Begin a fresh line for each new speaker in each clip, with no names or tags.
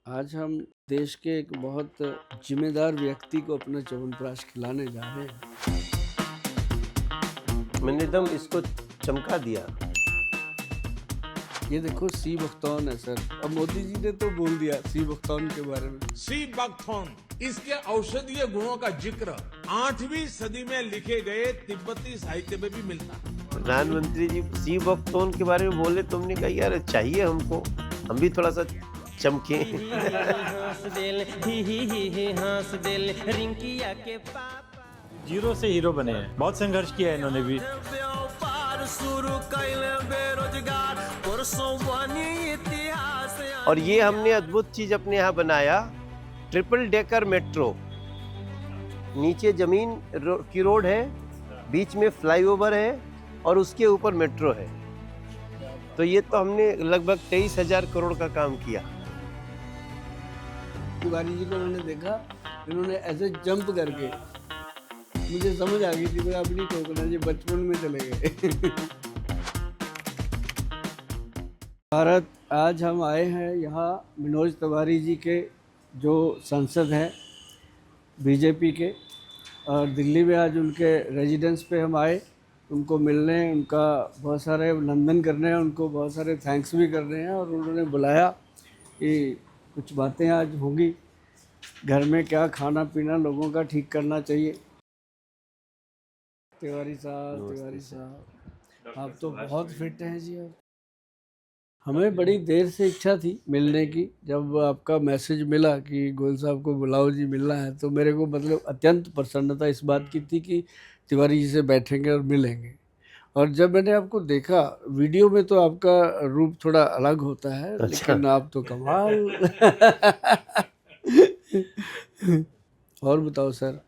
आज हम देश के एक बहुत जिम्मेदार व्यक्ति को अपना च्यवनप्राश खिलाने जा रहे हैं।
मैंने एकदम इसको चमका दिया।
ये देखो सी बख्तौन है सर। अब मोदी जी ने तो बोल दिया सी बख्तौन के बारे में।
सी बकथॉर्न, इसके औषधीय गुणों का जिक्र 8वीं सदी में लिखे गए तिब्बती साहित्य में भी मिलता है।
प्रधानमंत्री जी सी बख्तौन के बारे में बोले तो हमने कहा यार चाहिए हमको, हम भी थोड़ा सा चमके।
जीरो से हीरो बने हैं, बहुत संघर्ष किया है इन्होंने भी।
और ये हमने अद्भुत चीज अपने यहाँ बनाया, ट्रिपल डेकर मेट्रो। नीचे जमीन की रोड है, बीच में फ्लाईओवर है और उसके ऊपर मेट्रो है। तो ये तो हमने लगभग 23,000 करोड़ का काम किया।
तिवारी जी को मैंने देखा, इन्होंने ऐसे जंप करके, मुझे समझ आ गई थी भाई अब नहीं ठोकना, ये बचपन में चले गए। भारत, आज हम आए हैं यहाँ मनोज तिवारी जी के जो सांसद हैं बीजेपी के, और दिल्ली में आज उनके रेजिडेंस पे हम आए उनको मिलने, उनका बहुत सारे अभिनंदन करने हैं, उनको बहुत सारे थैंक्स भी करने हैं। और उन्होंने बुलाया कि कुछ बातें आज होंगी, घर में क्या खाना पीना लोगों का ठीक करना चाहिए। तिवारी साहब आप तो बहुत फिट हैं जी। अब हमें बड़ी देर से इच्छा थी मिलने की, जब आपका मैसेज मिला कि गोयल साहब को बुलाओ जी मिलना है, तो मेरे को मतलब अत्यंत प्रसन्नता इस बात की थी कि तिवारी जी से बैठेंगे और मिलेंगे। और जब मैंने आपको देखा वीडियो में तो आपका रूप थोड़ा अलग होता है, लेकिन आप तो कमाल। और बताओ सर।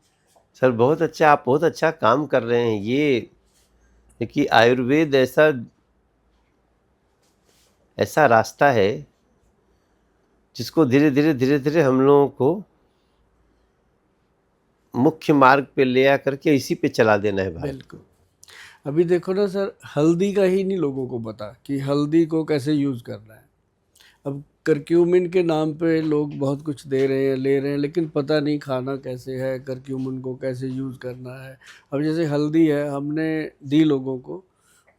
सर बहुत अच्छा, आप बहुत अच्छा काम कर रहे हैं। ये कि आयुर्वेद ऐसा रास्ता है जिसको धीरे धीरे हम लोगों को मुख्य मार्ग पे ले आकर के इसी पे चला देना है भाई।
बिल्कुल। अभी देखो ना सर, हल्दी का ही नहीं लोगों को पता कि हल्दी को कैसे यूज़ करना है। अब करक्यूमिन के नाम पे लोग बहुत कुछ दे रहे हैं, ले रहे हैं, लेकिन पता नहीं खाना कैसे है, करक्यूमिन को कैसे यूज़ करना है। अब जैसे हल्दी है, हमने दी लोगों को,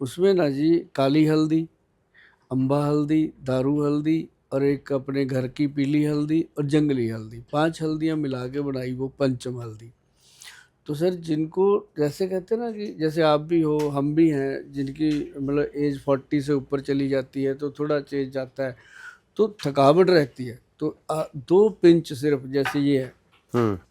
उसमें ना जी काली हल्दी, अम्बा हल्दी, दारू हल्दी और एक अपने घर की पीली हल्दी और जंगली हल्दी, 5 हल्दियाँ मिला के बनाई वो पंचम हल्दी। तो सर जिनको जैसे कहते हैं ना कि जैसे आप भी हो, हम भी हैं, जिनकी मतलब एज 40 से ऊपर चली जाती है तो थोड़ा चेंज जाता है, तो थकावट रहती है, तो 2 पिंच सिर्फ, जैसे ये है,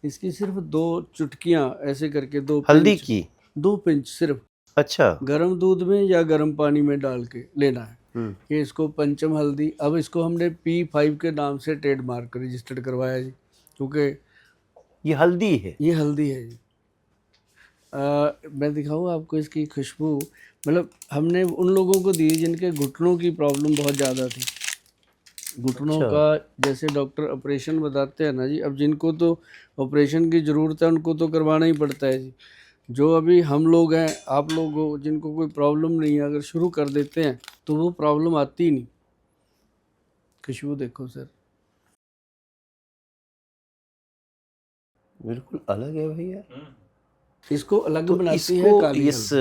इसकी सिर्फ 2 चुटकियाँ ऐसे करके, 2
हल्दी की
2 पिंच सिर्फ,
अच्छा,
गर्म दूध में या गर्म पानी में डाल के लेना है कि इसको पंचम हल्दी। अब इसको हमने P5 के नाम से ट्रेडमार्क रजिस्टर्ड करवाया जी, क्योंकि
ये हल्दी है।
ये हल्दी है जी। मैं दिखाऊँ आपको इसकी खुशबू। मतलब हमने उन लोगों को दी जिनके घुटनों की प्रॉब्लम बहुत ज़्यादा थी, घुटनों का, जैसे डॉक्टर ऑपरेशन बताते हैं ना जी, अब जिनको तो ऑपरेशन की ज़रूरत है उनको तो करवाना ही पड़ता है जी। जो अभी हम लोग हैं, आप लोग हो, जिनको कोई प्रॉब्लम नहीं है, अगर शुरू कर देते हैं तो वो प्रॉब्लम आती ही नहीं। खुशबू देखो सर,
बिल्कुल अलग है भैया।
इसको अलग
तो
बनाती है काली
इस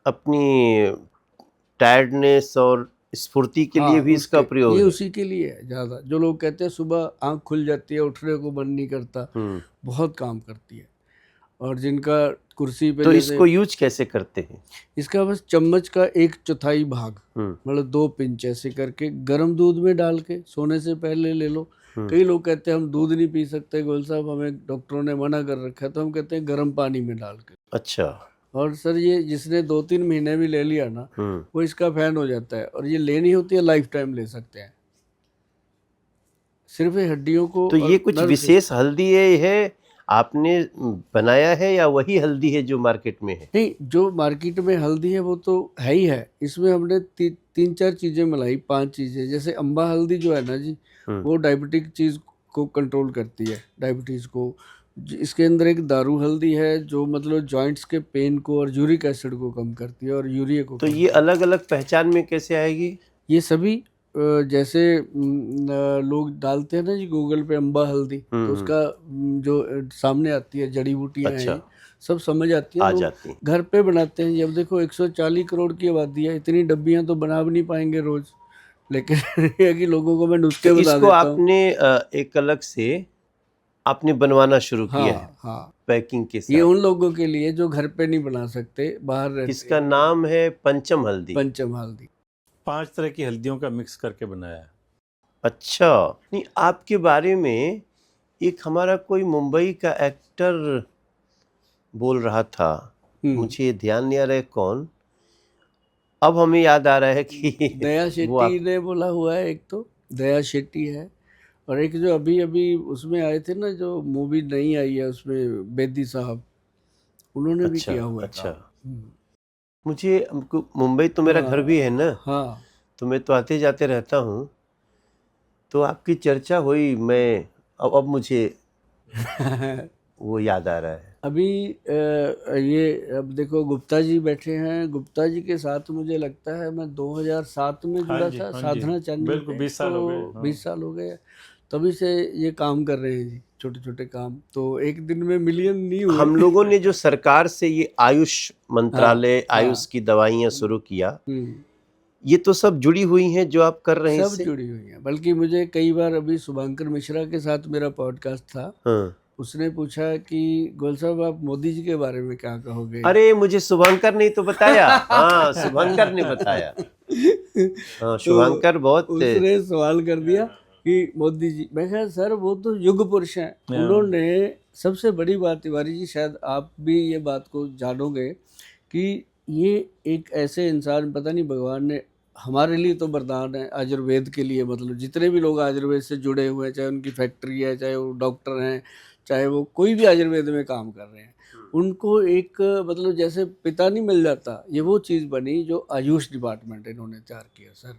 अपनी टायर्डनेस और स्फूर्ति के लिए भी इसका प्रयोग
ये
है।
उसी के लिए है ज़्यादा। जो लोग कहते हैं सुबह आंख खुल जाती है, उठने को मन नहीं करता, बहुत काम करती है। और जिनका कुर्सी पे,
तो इसको यूज कैसे करते हैं?
इसका बस चम्मच का 1/4 भाग, मतलब 2 पिंच ऐसे करके गर्म दूध में डाल के सोने से पहले ले लो। कई लोग कहते हैं हम दूध नहीं पी सकते गोयल साहब, हमें डॉक्टरों ने मना कर रखा है, तो हम कहते हैं गर्म पानी में डाल के।
अच्छा।
और सर ये जिसने 2-3 महीने भी ले लिया ना, वो इसका फैन हो जाता है। और ये लेनी होती है, लाइफ टाइम ले सकते हैं, सिर्फ ये हड्डियों को।
तो ये कुछ विशेष हल्दी है आपने बनाया है या वही हल्दी है जो मार्केट में है?
नहीं, जो मार्केट में हल्दी है वो तो है ही है। इसमें हमने 3-4 चीज़ें मिलाई, 5 चीज़ें। जैसे अम्बा हल्दी जो है ना जी, वो डायबिटिक चीज़ को कंट्रोल करती है, डायबिटीज़ को। इसके अंदर एक दारू हल्दी है जो मतलब जॉइंट्स के पेन को और यूरिक एसिड को कम करती है और यूरिया को।
तो ये अलग अलग पहचान में कैसे आएगी?
ये सभी जैसे लोग डालते हैं ना जी गूगल पे अम्बा हल्दी, तो उसका जो सामने आती है जड़ी बूटियां
अच्छा।
हैं, सब समझ आती है।
आ
लोग
जाती हैं।
घर पे बनाते हैं। जब देखो 140 करोड़ की आबादी है, इतनी डब्बियां तो बना भी नहीं पाएंगे रोज, लेकिन ये है कि लोगों को मैं नुस्खे
तो
बता
इसको
देता हूँ।
आपने एक अलग से आपने बनवाना शुरू किया है
हाँ हाँ,
पैकिंग के
ये
साथ।
उन लोगों के लिए जो घर पे नहीं बना सकते, बाहर रहते
इसका
हैं।
नाम है पंचम हल्दी।
पंचम हल्दी।
5 तरह की हल्दियों का मिक्स करके बनाया है।
अच्छा, नहीं आपके बारे में एक हमारा कोई मुंबई का एक्टर बोल रहा था, मुझे ध्यान नहीं आ रहा है कौन, अब हमें याद आ रहा है कि
दया
वो
शेट्टी ने बोला हुआ है, एक तो दया शेट्टी है, और एक जो अभी अभी उसमें आए थे ना, जो मूवी नई आई है उसमें बेदी साहब, उन्होंने भी
अच्छा
किया हुआ है
अच्छा।
काम।
मुझे मुंबई तो मेरा घर भी है ना,
हाँ
तो मैं तो आते जाते रहता हूँ, तो आपकी चर्चा हुई, मैं अब मुझे वो याद आ रहा है।
अभी ये अब देखो गुप्ता जी बैठे हैं, गुप्ता जी के साथ मुझे लगता है मैं 2007 में जुड़ा था
हाँ जी,
साधना चांदी
बिल्कुल,
पे,
20 साल हो गए,
तो
हाँ।
20 साल हो गए, तभी से ये काम कर रहे हैं जी, छोटे छोटे काम, तो एक दिन में मिलियन नहीं हुए।
हम लोगों ने जो सरकार से ये आयुष मंत्रालय,
हाँ,
आयुष की दवाइयाँ शुरू किया,
हम्म,
ये तो सब जुड़ी हुई हैं जो आप कर रहे हैं
सब
इससे।
जुड़ी हुई हैं। बल्कि मुझे कई बार, अभी शुभंकर मिश्रा के साथ मेरा पॉडकास्ट था,
हाँ।
उसने पूछा कि गोयल साहब आप मोदी जी के बारे में क्या कहोगे।
अरे मुझे शुभंकर ने तो बताया। हाँ, शुभंकर ने बताया। हाँ, शुभंकर बहुत
उसने सवाल कर दिया कि मोदी जी, मैं कहा सर वो तो युग पुरुष हैं, उन्होंने सबसे बड़ी बात, तिवारी जी शायद आप भी ये बात को जानोगे कि ये एक ऐसे इंसान, पता नहीं भगवान ने हमारे लिए तो वरदान है आयुर्वेद के लिए, मतलब जितने भी लोग आयुर्वेद से जुड़े हुए हैं, चाहे उनकी फैक्ट्री है, चाहे वो डॉक्टर हैं, चाहे वो कोई भी आयुर्वेद में काम कर रहे हैं, उनको एक मतलब जैसे पिता नहीं मिल जाता, ये वो चीज़ बनी जो आयुष डिपार्टमेंट इन्होंने तैयार किया सर।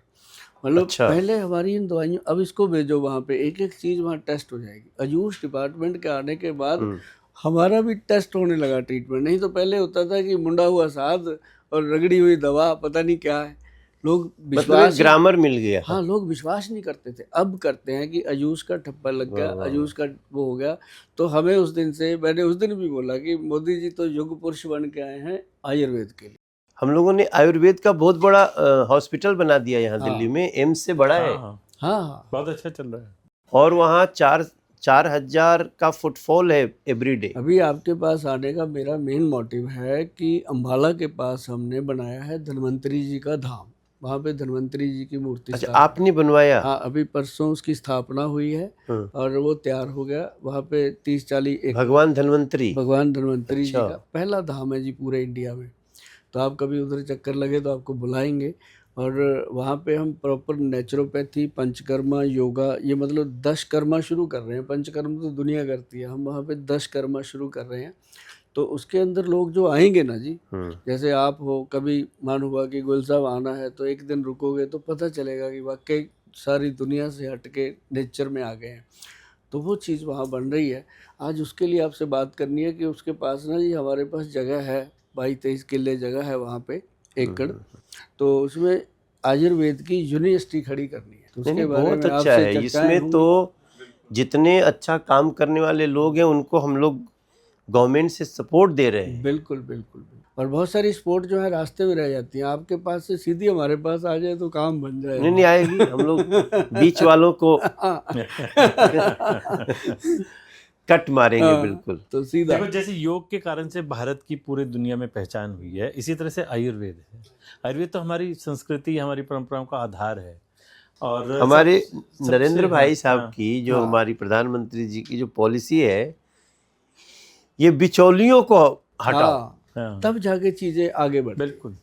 मतलब
अच्छा।
पहले हमारी इन दवाइयों, अब इसको भेजो वहाँ पे, एक एक चीज़ वहाँ टेस्ट हो जाएगी। आयुष डिपार्टमेंट के आने के बाद हमारा भी टेस्ट होने लगा ट्रीटमेंट। नहीं तो पहले होता था कि मुंडा हुआ साध और रगड़ी हुई दवा, पता नहीं क्या है, लोग
मतलब
विश्वास
ग्रामर मिल गया।
हाँ, लोग विश्वास नहीं करते थे। अब करते हैं कि आयुष का ठप्पा लग गया, आयुष का वो हो गया। तो हमें उस दिन से, मैंने उस दिन भी बोला कि मोदी जी तो युग पुरुष बन के आए हैं आयुर्वेद के लिए।
हम लोगों ने आयुर्वेद का बहुत बड़ा हॉस्पिटल बना दिया यहाँ दिल्ली में, एम्स से बड़ा है।
हाँ,
हाँ,
बहुत अच्छा चल रहा है।
और वहाँ 4,000 का फुटफॉल है एवरी डे।
अभी आपके पास आने का मेरा मेन मोटिव है कि अम्बाला के पास हमने बनाया है धन्वंतरी जी का धाम, वहाँ पे धन्वंतरी जी की मूर्ति।
अच्छा, आपने बनवाया?
हाँ, अभी परसों उसकी स्थापना हुई है और वो तैयार हो गया। वहाँ पे 30-40
भगवान धन्वंतरी,
भगवान धन्वंतरी जी का पहला धाम है जी पूरे इंडिया में। तो आप कभी उधर चक्कर लगे तो आपको बुलाएंगे। और वहाँ पे हम प्रॉपर नेचुरोपैथी, पंचकर्मा, योगा, ये मतलब 10 कर्मा शुरू कर रहे हैं। पंचकर्म तो दुनिया करती है, हम वहाँ पे 10 कर्मा शुरू कर रहे हैं। तो उसके अंदर लोग जो आएंगे ना जी, जैसे आप हो, कभी मान हुआ कि गोयल साहब आना है, तो एक दिन रुकोगे तो पता चलेगा कि वाकई सारी दुनिया से हट के नेचर में आ गए हैं। तो वो चीज़ वहाँ बन रही है। आज उसके लिए आपसे बात करनी है कि उसके पास ना जी, हमारे पास जगह है, 22-23 किले जगह है वहाँ पे, एकड़। तो उसमें आयुर्वेद की यूनिवर्सिटी खड़ी करनी है। तो उसके बारे
बहुत
में
अच्छा
आपसे
है।
चर्चाएं
इसमें
होंगी।
तो जितने अच्छा काम करने वाले लोग हैं उनको हम लोग गवर्नमेंट से सपोर्ट दे रहे हैं।
बिल्कुल बिल्कुल बिल्कुल। और बहुत सारी स्पोर्ट जो है रास्ते में रह जाती हैं, आपके पास से सीधी हमारे पास आ जाए तो काम बन जाए।
नहीं आएगी, हम लोग बीच वालों को कट मारेंगे बिल्कुल।
तो सीधा
देखो, जैसे योग के कारण से भारत की पूरी दुनिया में पहचान हुई है, इसी तरह से आयुर्वेद है। आयुर्वेद तो हमारी संस्कृति, हमारी परंपराओं का आधार है। और
हमारे नरेंद्र भाई साहब की जो हमारी प्रधानमंत्री जी की जो पॉलिसी है, ये बिचौलियों को हटाओ,
तब जाके चीज़ें आगे बढ़।
बिल्कुल।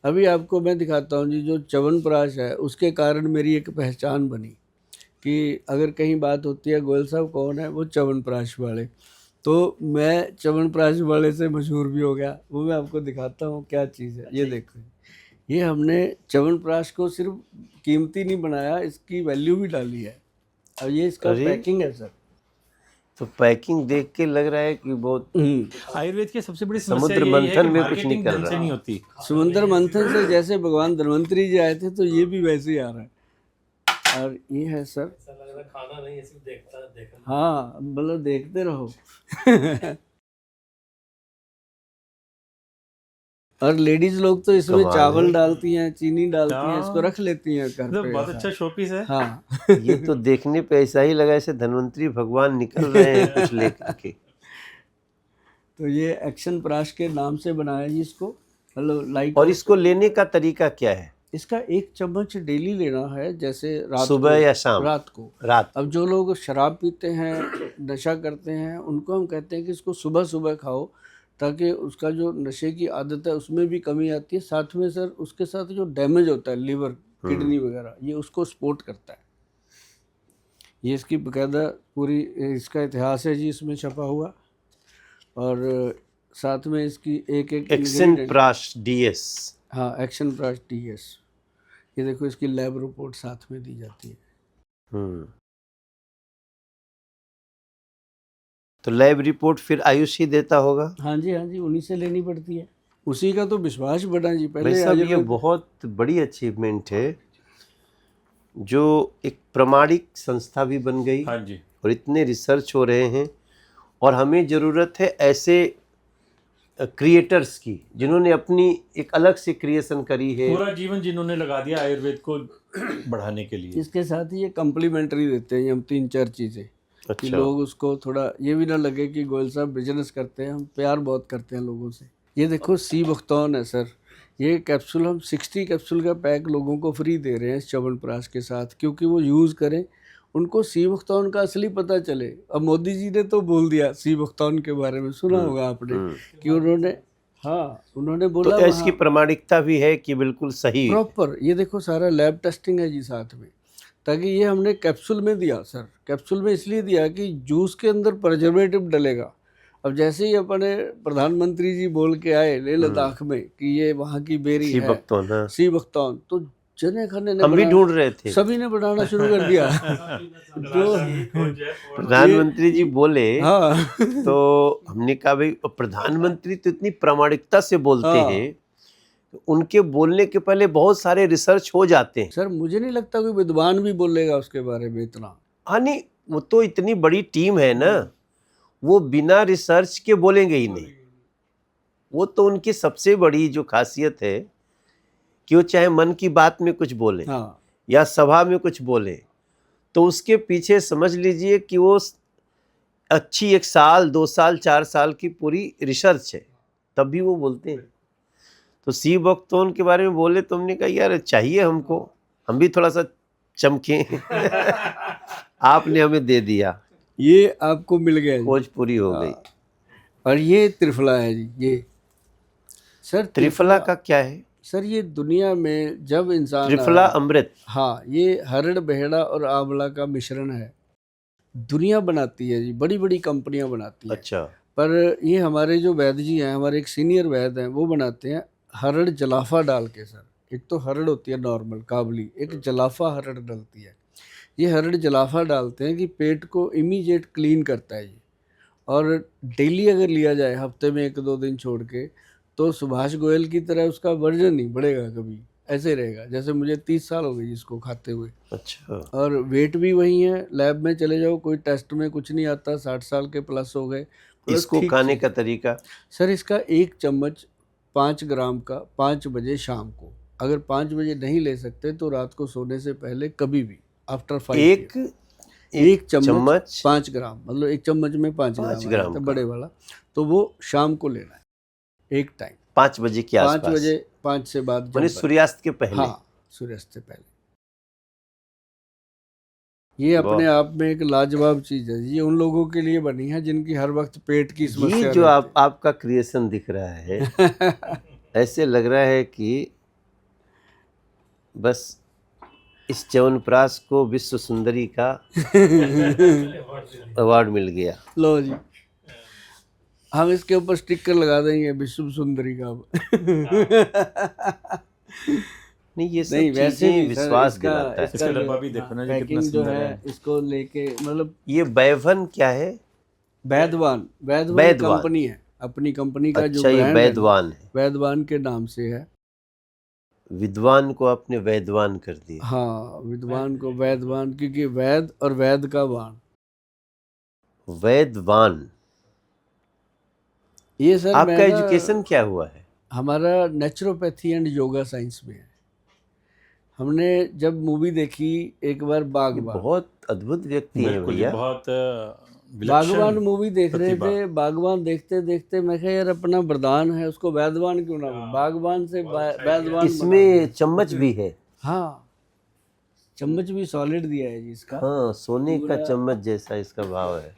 अभी आपको मैं दिखाता हूँ जी, जो च्यवनप्राश है उसके कारण मेरी एक पहचान बनी कि अगर कहीं बात होती है गोयल साहब कौन है, वो च्यवनप्राश वाले, तो मैं च्यवनप्राश वाले से मशहूर भी हो गया। वो मैं आपको दिखाता हूँ क्या चीज़ है। ये देखो, ये हमने च्यवनप्राश को सिर्फ कीमती नहीं बनाया, इसकी वैल्यू भी डाली है। और ये इसका पैकिंग है सर।
तो पैकिंग देख के लग रहा है कि बहुत
आयुर्वेद की सबसे बड़ी
समुद्र मंथन में कुछ नहीं कर रहा
नहीं होती।
समुद्र मंथन से जैसे भगवान धन्वंतरी जी आए थे, तो ये भी वैसे ही आ रहा है। और ये है सर,
खाना नहीं, सिर्फ देखना।
हाँ मतलब देखते रहो। और लेडीज लोग तो इसमें
कमाल
चावल
है।
डालती हैं, चीनी डालती हैं,
हाँ।
इसको रख लेती हैं घर पे।
बहुत अच्छा शोपीस है।
हाँ।
ये तो देखने पे ऐसा ही लगा जैसे धन्वंतरी भगवान निकल रहे हैं कुछ लेकर के।
तो ये एक्शन प्राश के नाम से बनाया जी इसको, मतलब लाइक।
और इसको लेने का तरीका क्या है?
इसका 1 चम्मच डेली लेना है, जैसे रात
सुबह
को,
या शाम?
रात को।
रात।
अब जो लोग शराब पीते हैं, नशा करते हैं, उनको हम कहते हैं कि इसको सुबह सुबह खाओ, ताकि उसका जो नशे की आदत है उसमें भी कमी आती है। साथ में सर उसके साथ जो डैमेज होता है लिवर, किडनी वगैरह, ये उसको सपोर्ट करता है। ये इसकी बकायदा पूरी इसका इतिहास है जी इसमें छपा हुआ। और साथ में इसकी एक
एक्शन
ingredient-
प्राश डीएस।
हाँ, एक्शन प्राश डीएस। ये देखो इसकी लैब रिपोर्ट साथ में दी जाती है।
तो लैब रिपोर्ट फिर आयुष ही देता होगा?
हाँ जी, हाँ जी, उन्हीं से लेनी पड़ती है। उसी का तो विश्वास बढ़ा जी।
भाई
पहले
साहब ये
आयुर्वेद-
बहुत बड़ी अचीवमेंट है, जो एक प्रमाणिक संस्था भी बन गई।
हाँ जी।
और इतने रिसर्च हो रहे हैं, और हमें ज़रूरत है ऐसे क्रिएटर्स की जिन्होंने अपनी एक अलग से क्रिएशन करी है।
पूरा जीवन जिन्होंने लगा दिया आयुर्वेद को बढ़ाने के लिए।
इसके साथ ही ये कम्प्लीमेंट्री देते हैं हम 3-4 चीज़ें, कि
अच्छा।
लोग उसको थोड़ा ये भी ना लगे कि गोयल साहब बिजनेस करते हैं। हम प्यार बहुत करते हैं लोगों से। ये देखो सी बख्तौन है सर, ये कैप्सूल हम 60 कैप्सूल का पैक लोगों को फ्री दे रहे हैं इस च्यवनप्राश के साथ, क्योंकि वो यूज़ करें, उनको सी बख्तौन का असली पता चले। अब मोदी जी ने तो बोल दिया सी बख्तौन के बारे में, सुना होगा आपने कि उन्होंने, हाँ उन्होंने बोला
तो इसकी प्रमाणिकता भी है कि बिल्कुल सही।
प्रॉपर। ये देखो सारा लैब टेस्टिंग है जी साथ में, ताकि ये हमने कैप्सूल में दिया सर। कैप्सूल में इसलिए दिया कि जूस के अंदर प्रिजर्वेटिव डलेगा। अब जैसे ही अपने प्रधानमंत्री जी बोल के आए ले लद्दाख में कि ये वहाँ की बेरी
सी
है,
बख्तौन, हाँ।
सी बख्तौन, तो जने खने ने
हम भी ढूंढ रहे थे,
सभी ने बनाना शुरू कर दिया। तो
प्रधानमंत्री जी बोले,
हाँ
तो हमने कहा भाई प्रधानमंत्री तो इतनी प्रामाणिकता से बोलते
हाँ।
हैं, उनके बोलने के पहले बहुत सारे रिसर्च हो जाते हैं।
सर मुझे नहीं लगता कोई विद्वान भी बोलेगा उसके बारे में इतना।
हाँ नहीं, वो तो इतनी बड़ी टीम है ना, वो बिना रिसर्च के बोलेंगे ही नहीं। वो तो उनकी सबसे बड़ी जो खासियत है कि वो चाहे मन की बात में कुछ बोले
हाँ,
या सभा में कुछ बोले, तो उसके पीछे समझ लीजिए कि वो अच्छी 1 साल 2 साल 4 साल की पूरी रिसर्च है, तब भी वो बोलते हैं। तो सी बख्तौन के बारे में बोले तो हमने कहा यार चाहिए हमको, हम भी थोड़ा सा चमके। आपने हमें दे दिया,
ये आपको मिल गया जी।
खोज पूरी हो गई।
और ये त्रिफला है जी। ये सर
त्रिफला का क्या है?
सर ये दुनिया में जब इंसान
त्रिफला अमृत।
हाँ, ये हरड़ बहेड़ा और आंवला का मिश्रण है। दुनिया बनाती है जी, बड़ी बड़ी कंपनियां बनाती हैं।
अच्छा।
पर ये हमारे जो वैद्य जी हैं, हमारे एक सीनियर वैद्य हैं, वो बनाते हैं हरड़ जलाफा डाल के सर। एक तो हरड़ होती है नॉर्मल काबली, एक जलाफा हरड़ डलती है। ये हरड़ जलाफा डालते हैं कि पेट को इमीडिएट क्लीन करता है ये। और डेली अगर लिया जाए, हफ्ते में 1-2 दिन छोड़ के, तो सुभाष गोयल की तरह उसका वर्जन नहीं बढ़ेगा कभी, ऐसे रहेगा जैसे मुझे 30 साल हो गए इसको खाते हुए।
अच्छा।
और वेट भी वही है, लैब में चले जाओ कोई टेस्ट में कुछ नहीं आता, 60 साल के प्लस हो गए।
इसको
ठीक
खाने
चीज़
का
है।
तरीका?
सर इसका 1 चम्मच 5 ग्राम का 5 बजे शाम को, अगर 5 बजे नहीं ले सकते तो रात को सोने से पहले कभी भी आफ्टर 5 एक चम्मच 5 ग्राम, मतलब 1 चम्मच में 5
5
ग्राम
ग्राम
आता है,
का।
बड़े वाला। तो वो शाम को लेना है, एक टाइम
5 बजे के
5
आसपास,
बजे 5 से बाद जब
माने
बने।
सूर्यास्त के पहले।
हाँ, सूर्यास्त से पहले। ये अपने आप में एक लाजवाब चीज है। ये उन लोगों के लिए बनी है जिनकी हर वक्त पेट की समस्या
ये जो
रहती
आपका क्रिएशन दिख रहा है, ऐसे लग रहा है कि बस इस च्यवनप्राश को विश्व सुंदरी का अवार्ड मिल गया।
लो जी, हम इसके ऊपर स्टिकर लगा देंगे विश्व सुंदरी का।
नहीं, ये सब
नहीं, वैसे
चीजें
भी
विश्वास
इसका
दिलाता है।
इसका डब्बा भी देखो ना जी, कितना
पैकिंग जो
सुंदर
है,
है।
इसको लेके मतलब
ये वैभन क्या है?
वैदवान
वैदवान।
कंपनी है, अपनी कंपनी का जो
अच्छा, ये
ब्रांड है ना,
वैदवान है।
वैदवान के नाम से है।
विद्वान को आपने वैद्वान कर दिया।
हाँ, विद्वान को वैद्वान, क्योंकि वैद और वैद का वान।
वैद्वान।
ये सर
आपका
मैं ना,
एजुकेशन क्या हुआ है?
हमारा नेचुरोपैथी एंड योगा साइंस में है। हमने जब मूवी देखी एक बार
ये
बागबान,
बहुत अद्भुत व्यक्ति है
बिल्कुल, ये
भैया।
बहुत
बागबान
विलक्षण
मूवी देख रहे
प्रतिभा।
थे। बागबान देखते देखते मैं कहा यार अपना वरदान है, उसको वैद्वान क्यों ना बोले? बागबान से वैद्वान बना
इसमें
दिया।
चम्मच भी है।
हाँ, चम्मच भी सॉलिड दिया है जी इसका।
हाँ, सोने का चम्मच जैसा इसका भाव है।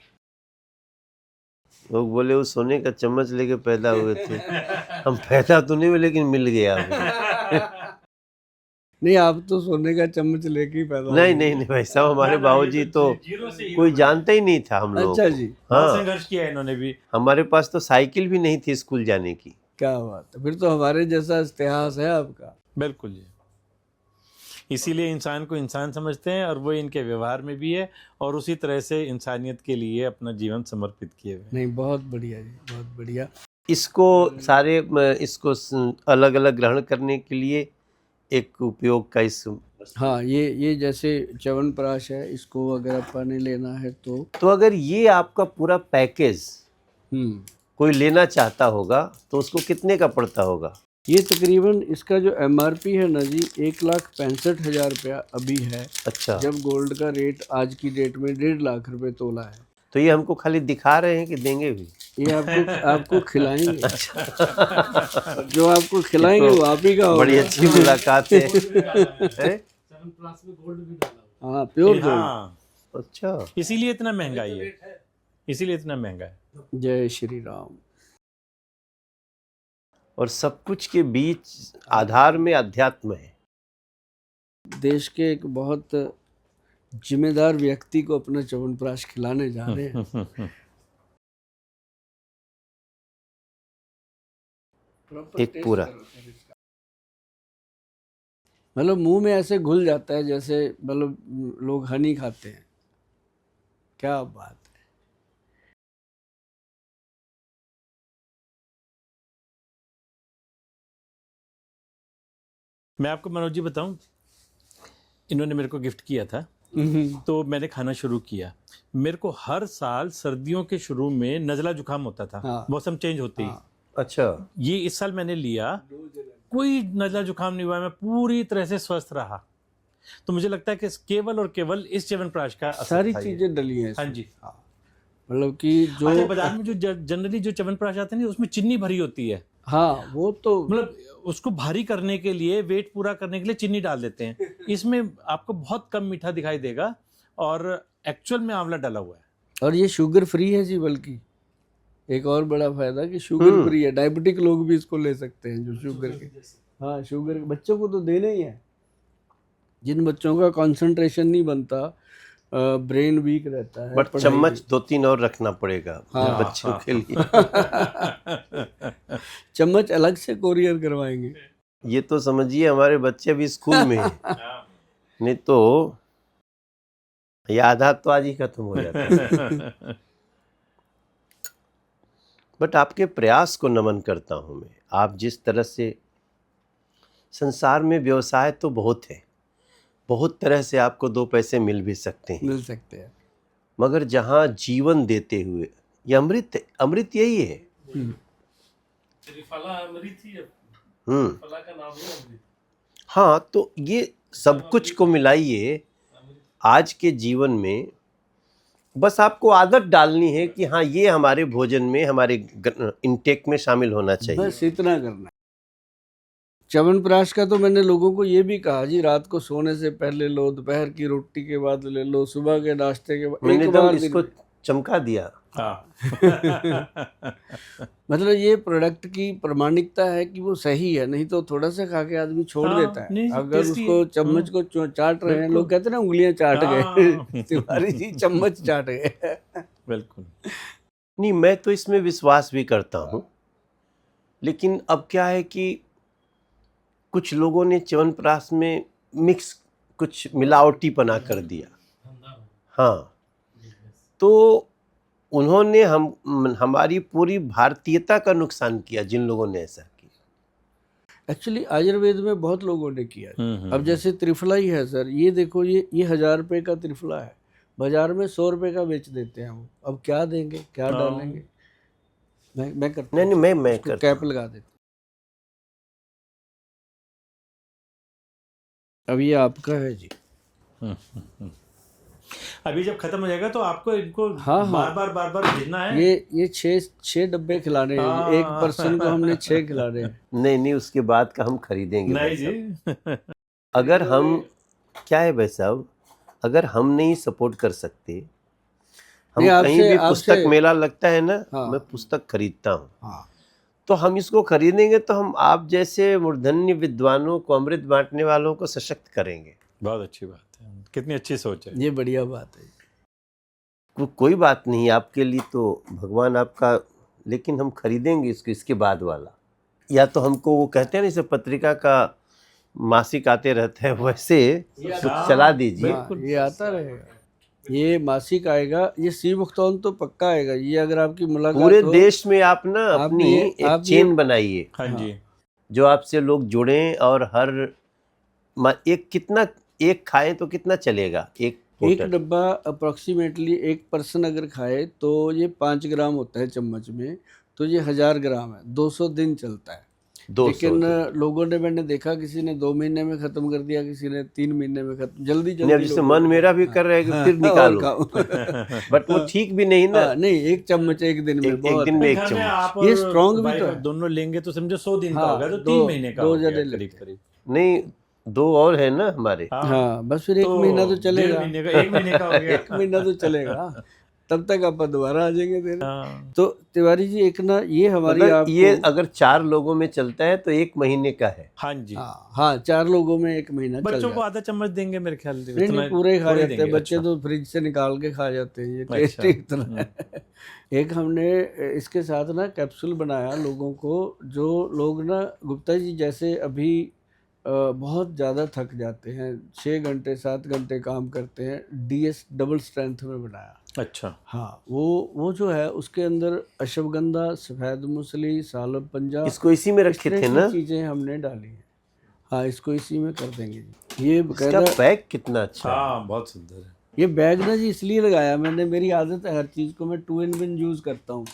लोग बोले वो सोने का चम्मच लेके पैदा हुए थे। हम पैदा तो नहीं हुए लेकिन मिल गया हमें।
नहीं, आप तो सोने का चम्मच लेके ही पैदा
नहीं
हुए।
नहीं नहीं भाई साहब, हमारे बाबूजी तो कोई जानता ही नहीं था हम लोग
अच्छा
को।
जी,
बहुत
हाँ,
संघर्ष किया है इन्होंने भी।
हमारे पास तो साइकिल भी नहीं थी स्कूल जाने की।
क्या बात है, फिर तो हमारे जैसा इतिहास है आपका।
बिल्कुल जी, इसीलिए इंसान को इंसान समझते हैं और वो इनके व्यवहार में भी है, और उसी तरह से इंसानियत के लिए अपना जीवन समर्पित किए हुए हैं।
नहीं, बहुत बढ़िया जी, बहुत बढ़िया।
इसको सारे इसको अलग अलग ग्रहण करने के लिए एक उपयोग का इस
हाँ, ये जैसे च्यवनप्राश है, इसको अगर आपने लेना है तो
अगर ये आपका पूरा पैकेज कोई लेना चाहता होगा तो उसको कितने का पड़ता होगा?
ये तकरीबन इसका जो MRP है ना जी, 1,65,000 रुपया अभी है।
अच्छा,
जब गोल्ड का रेट आज की डेट में 1.5 लाख रुपए तोला है।
तो ये हमको खाली दिखा रहे हैं कि देंगे भी?
ये आपको खिलाएंगे। जो आपको खिलाएंगे वो आप ही का होगा।
बड़ी अच्छी मुलाकात है। हैं?
हाँ, प्योर गोल्ड।
हाँ,
अच्छा,
इसीलिए इतना महंगा है, इसीलिए इतना महंगा है।
जय श्री राम।
और सब कुछ के बीच आधार में अध्यात्म है।
देश के एक बहुत जिम्मेदार व्यक्ति को अपना च्यवनप्राश खिलाने जा रहे हैं।
एक पूरा
मतलब मुंह में ऐसे घुल जाता है जैसे मतलब लोग हनी खाते हैं। क्या बात है।
मैं आपको मनोज जी बताऊं, इन्होंने मेरे को गिफ्ट किया था, तो मैंने खाना शुरू किया। मेरे को हर साल सर्दियों के शुरू में नज़ला जुकाम होता था।
हाँ।
मौसम चेंज होते ही।
अच्छा,
ये इस साल मैंने लिया, कोई नज़ला जुकाम नहीं हुआ, मैं पूरी तरह से स्वस्थ रहा। तो मुझे लगता है कि केवल और केवल इस च्यवनप्राश का असर
सारी
था ये।
चीजें डली हैं
हाँ
इसमें।
जी।
मतलब कि जो
अच्छा, बाजार में जो जनरली जो च्यवनप्राश आते हैं ना, उसमें चीनी भरी होती है।
हाँ, वो तो
मतलब उसको भारी करने के लिए, वेट पूरा करने के लिए चीनी डाल देते हैं। इसमें आपको बहुत कम मीठा दिखाई देगा और एक्चुअल में आंवला डाला हुआ है।
और ये शुगर फ्री है जी। बल्कि एक और बड़ा फायदा कि शुगर फ्री है। डायबिटिक लोग भी इसको ले सकते हैं, जो शुगर के। हाँ, शुगर बच्चों को तो देना ही है। जिन बच्चों का कंसंट्रेशन नहीं बनता, ब्रेन वीक रहता है,
बट
पढ़ाई
चम्मच 2-3 और रखना पड़ेगा
हाँ,
बच्चों के लिए।
चम्मच अलग से कोरियर करवाएंगे।
ये तो समझिए हमारे बच्चे भी स्कूल में हैं। नहीं तो ये आधा तो आज ही खत्म हो जाता है। बट आपके प्रयास को नमन करता हूं मैं। आप जिस तरह से, संसार में व्यवसाय तो बहुत है, बहुत तरह से आपको 2 पैसे मिल भी सकते हैं,
मिल सकते हैं।
मगर जहां जीवन देते हुए, ये अमृत, अमृत यही है। हाँ, तो ये सब कुछ को मिलाइए आज के जीवन में। बस आपको आदत डालनी है कि हाँ, ये हमारे भोजन में, हमारे इंटेक में शामिल होना चाहिए।
बस इतना करना है। च्यवनप्राश का तो मैंने लोगों को ये भी कहा जी, रात को सोने से पहले लो, दोपहर की रोटी के बाद ले लो, सुबह के नाश्ते के बाद,
मैंने
एक
एकदम
बार दिन
इसको
में।
चमका दिया।
हाँ।
मतलब ये प्रोडक्ट की प्रमाणिकता है कि वो सही है। नहीं तो थोड़ा सा खा के आदमी छोड़
हाँ,
देता है।
नहीं,
अगर
tasty
उसको
है।
चम्मच को चाट रहे हैं,
बिल्कुल।
लोग कहते हैं ना उंगलियां चाट
हाँ।
गए। तिवारी जी चम्मच चाट गए।
बिल्कुल।
नहीं, मैं तो इसमें विश्वास भी करता हूँ, लेकिन अब क्या है कि कुछ लोगों ने च्यवनप्राश में मिक्स कुछ मिलावटीपना कर दिया। हाँ, तो उन्होंने हमारी पूरी भारतीयता का नुकसान किया, जिन लोगों ने ऐसा किया।
एक्चुअली आयुर्वेद में बहुत लोगों ने किया है। अब जैसे त्रिफला ही है सर, ये देखो, ये 1000 रुपये का त्रिफला है, बाजार में 100 रुपये का बेच देते हैं वो। अब क्या देंगे, क्या डालेंगे? मैं करता
नहीं
हूँ,
नहीं, मैं
उसको
करता
कैप
हूँ।
लगा देते। अब ये आपका है जी।
अभी जब खत्म हो जाएगा तो आपको इनको
हाँ, हाँ।
बार बार भेजना है।
ये 6 डब्बे खिलाने हैं जी। एक
हाँ।
पर्सन को हमने 6 खिलाने हैं।
नहीं नहीं, उसके बाद का हम खरीदेंगे
नहीं
भाई
जी।
साहब। अगर हम, क्या है भाई साहब, अगर हम नहीं सपोर्ट कर सकते, हम
नहीं,
कहीं भी पुस्तक मेला लगता है ना,
हाँ।
मैं पुस्तक खरीदता हूँ,
हाँ,
तो हम इसको खरीदेंगे तो हम आप जैसे मूर्धन्य विद्वानों को, अमृत बांटने वालों को सशक्त करेंगे।
बहुत अच्छी बात है, कितनी अच्छी सोच है।
ये बढ़िया बात है।
कोई बात नहीं, आपके लिए तो भगवान आपका, लेकिन हम खरीदेंगे इसको, इसके बाद वाला। या तो हमको वो कहते हैं ना, जैसे पत्रिका का मासिक आते रहते हैं, वैसे कुछ चला दीजिए।
हाँ, ये आता रहेगा, ये मासिक आएगा, ये सी भुगतान तो पक्का आएगा। ये अगर आपकी मुलाकात
पूरे
हो,
देश में आप ना अपनी
आप
एक चेन बनाइए,
हाँ जी।
जो आपसे लोग जुड़ें, और हर एक कितना, एक खाए तो कितना चलेगा? एक
एक
बोतल?
डब्बा अप्रोक्सीमेटली एक पर्सन अगर खाए तो ये 5 ग्राम होता है चम्मच में, तो ये 1000 ग्राम है, 200 दिन चलता है।
200
लेकिन
दिन।
लोगों ने, मैंने देखा, किसी ने 2 महीने में खत्म कर दिया, किसी ने 3 महीने में खत्म, जल्दी
नहीं, अब जैसे मन मेरा भी कर रहा है कि फिर
और
निकालूं,
खाओ।
बट वो ठीक भी नहीं ना।
नहीं, एक चम्मच एक दिन में
एक
बहुत
दिन में एक
घर में
चम्मच।
आप
ये
और
strong भी
वाइफ
तो है।
दोनों लेंगे तो समझो 100 दिन का
हाँ,
होगा, तो
दो-
3 महीने का
दो
हो गया
जने
करीब
लेते हैं।
करीब।
नहीं, 2 और है ना हमारे।
हाँ, बस फिर 1 महीना तो
1.5
चलेगा।
महीने का, 1 महीने का हो गया।
1 महीना तो चलेगा, तब तक आप दोबारा आ जाएंगे फिर।
हाँ।
तो तिवारी जी, एक ना ये हमारी
अगर
आपको,
ये अगर 4 लोगों में चलता है तो 1 महीने का है।
हाँ जी।
हाँ, 4 लोगों में 1 महीना चल
बच्चों को
जाता
आधा चम्मच देंगे मेरे ख्याल से।
है। नहीं, पूरे खा जाते हैं बच्चे,
अच्छा।
तो फ्रिज से निकाल के खा जाते हैं, ये
अच्छा।
टेस्ट ही इतना है। एक हमने इसके साथ ना कैप्सूल बनाया लोगों को, जो लोग ना, गुप्ता जी, जैसे अभी बहुत ज़्यादा थक जाते हैं, 6 घंटे 7 घंटे काम करते हैं, DS डबल स्ट्रेंथ में बनाया।
अच्छा।
हाँ, वो जो है उसके अंदर अश्वगंधा, सफ़ेद मूसली, सालब पंजा,
इसको इसी में
इस
रखे
तरह
थे
की
ना?
चीज़ें हमने डाली हैं। हाँ, इसको इसी में कर देंगे जी। ये
इसका
बकायदा,
पैक कितना अच्छा है।
हाँ, बहुत सुंदर है।
ये बैग ना जी इसलिए लगाया मैंने, मेरी आदत है हर चीज़ को मैं 2 in 1 यूज़ करता हूँ।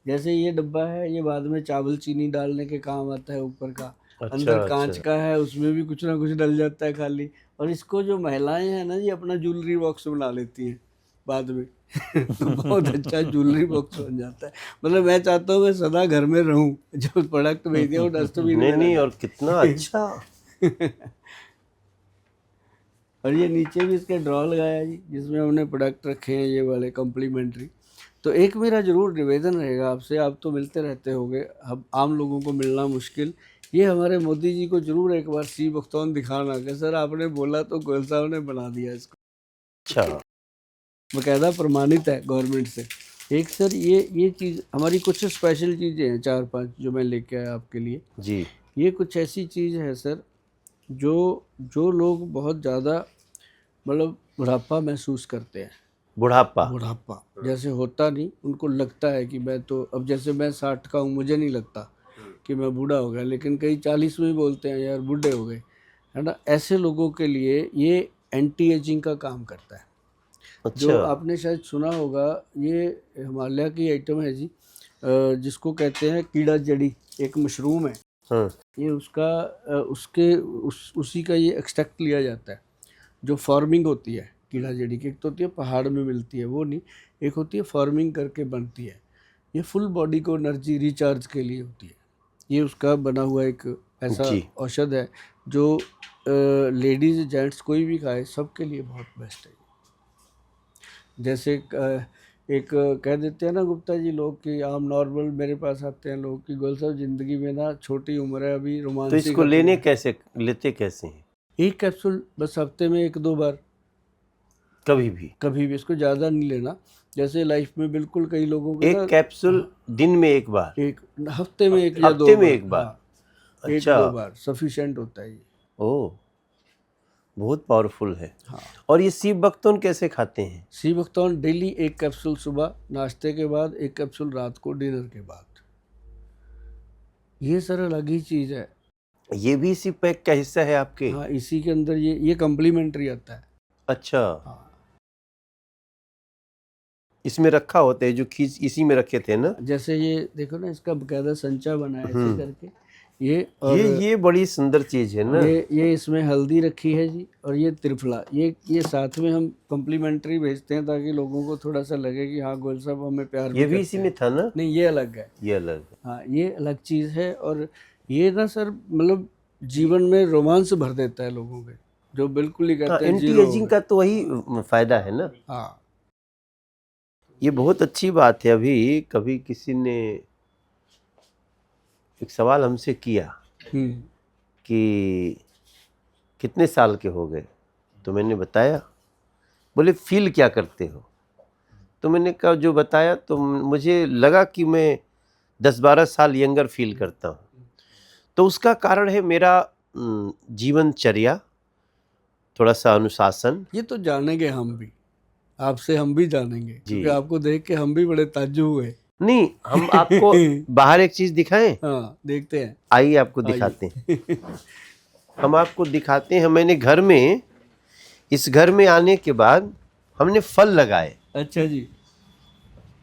जैसे ये डब्बा है, ये बाद में चावल चीनी डालने के काम आता है, ऊपर का,
अच्छा,
अंदर कांच
अच्छा।
का है, उसमें भी कुछ ना कुछ डल जाता है खाली। और इसको जो महिलाएं हैं ना जी, अपना ज्वेलरी बॉक्स बना लेती हैं बाद में। तो बहुत अच्छा ज्वेलरी बॉक्स बन जाता है। मतलब मैं चाहता हूँ मैं सदा घर में रहूँ, जो प्रोडक्ट भेज दिया वो डस्टबिन
नहीं
में
नहीं,
ना
और कितना अच्छा।
और ये नीचे भी इसके ड्रॉ लगाया जी, जिसमें हमने प्रोडक्ट रखे हैं, ये वाले कॉम्प्लीमेंट्री। तो एक मेरा ज़रूर निवेदन रहेगा आपसे, आप तो मिलते रहते होंगे, अब आम लोगों को मिलना मुश्किल, ये हमारे मोदी जी को जरूर एक बार सी भुगतान दिखाना कि सर आपने बोला तो गोयल साहब ने बना दिया इसको।
अच्छा,
बाकायदा प्रमाणित है गवर्नमेंट से। एक सर ये चीज़ हमारी कुछ स्पेशल चीज़ें हैं 4-5 जो मैं लेके आया आपके लिए।
जी।
ये कुछ ऐसी चीज़ है सर, जो लोग बहुत ज़्यादा मतलब बुढ़ापा महसूस करते हैं।
बुढ़ापा।
जैसे होता नहीं, उनको लगता है कि मैं तो, अब जैसे मैं 60 का हूँ, मुझे नहीं लगता कि मैं बूढ़ा हो गया, लेकिन कई 40 में ही बोलते हैं यार बूढ़े हो गए, है ना। ऐसे लोगों के लिए ये एंटी एजिंग का काम करता है। जो
अच्छा।
आपने शायद सुना होगा, ये हिमालय की आइटम है जी, जिसको कहते हैं कीड़ा जड़ी, एक मशरूम है।
हाँ।
ये उसी का ये एक्सट्रैक्ट लिया जाता है। जो फार्मिंग होती है कीड़ा जड़ी की, एक तो होती है पहाड़ में मिलती है, वो नहीं, एक होती है फार्मिंग करके बनती है। ये फुल बॉडी को एनर्जी रिचार्ज के लिए होती है। ये उसका बना हुआ एक ऐसा
जी।
औषध है जो लेडीज़ जेंट्स कोई भी खाए, सबके लिए बहुत बेस्ट है। जैसे एक कह देते हैं ना गुप्ता जी लोग कि आम नॉर्मल मेरे पास आते हैं लोग कि गोयल साहब ज़िंदगी में ना छोटी उम्र है अभी,
तो
रोमांसिक
इसको लेते कैसे हैं?
एक कैप्सूल बस हफ्ते में 1-2 बार,
कभी भी?
इसको ज़्यादा नहीं लेना। जैसे लाइफ में बिल्कुल कई लोगों को
एक कैप्सूल दिन में 1 बार?
एक हफ्ते में 1 या 2
हफ्ते में
बार,
1 बार?
हाँ,
अच्छा।
1-2 बार सफिशेंट होता है ये।
ओह, बहुत पावरफुल है।
हाँ,
और ये सी बख्तौन कैसे खाते हैं?
सी भुगतान डेली 1 कैप्सूल सुबह नाश्ते के बाद, 1 कैप्सूल रात को डिनर के बाद। ये सर अलग ही चीज़ है।
ये भी इसी पैक का हिस्सा है आपके?
हाँ, इसी के अंदर ये कम्प्लीमेंट्री आता है।
अच्छा,
हाँ,
इसमें रखा होता है जो खींच इसी में रखे थे ना?
जैसे ये देखो ना, इसका बकायदा संचा बना है ऐसे
हम्म।
करके। ये और
ये बड़ी सुंदर चीज है ना?
ये इसमें हल्दी रखी है जी, और ये त्रिफला, ये साथ में हम कम्प्लीमेंट्री भेजते हैं ताकि लोगों को थोड़ा सा लगे कि हाँ गोयल साहब हमें प्यार भी
ये भी
करते
इसी
हैं।
में था ना?
नहीं, ये अलग है।
ये अलग है।
हाँ, ये अलग चीज़ है। और ये ना सर, मतलब जीवन में रोमांस भर देता है लोगों के, जो बिल्कुल ही कहते हैं
एंटी
जीरो।
एजिंग का तो वही फायदा है ना?
हाँ,
ये बहुत अच्छी बात है। अभी कभी किसी ने एक सवाल हमसे किया कि कितने साल के हो गए, तो मैंने बताया। बोले फील क्या करते हो? तो मैंने कहा जो बताया, तो मुझे लगा कि मैं 10-12 साल यंगर फील करता हूँ। तो उसका कारण है मेरा जीवनचर्या, थोड़ा सा अनुशासन।
ये तो जानेंगे हम भी, आपसे हम भी जानेंगे,
जी।
क्योंकि आपको देख के हम भी बड़े ताज्जुब हुए।
नहीं, हम आपको बाहर एक चीज दिखाएं?
हाँ, देखते हैं।
आइए आपको दिखाते हैं। हम आपको दिखाते हैं। मैंने घर में, इस घर में आने के बाद हमने फल लगाए।
अच्छा जी।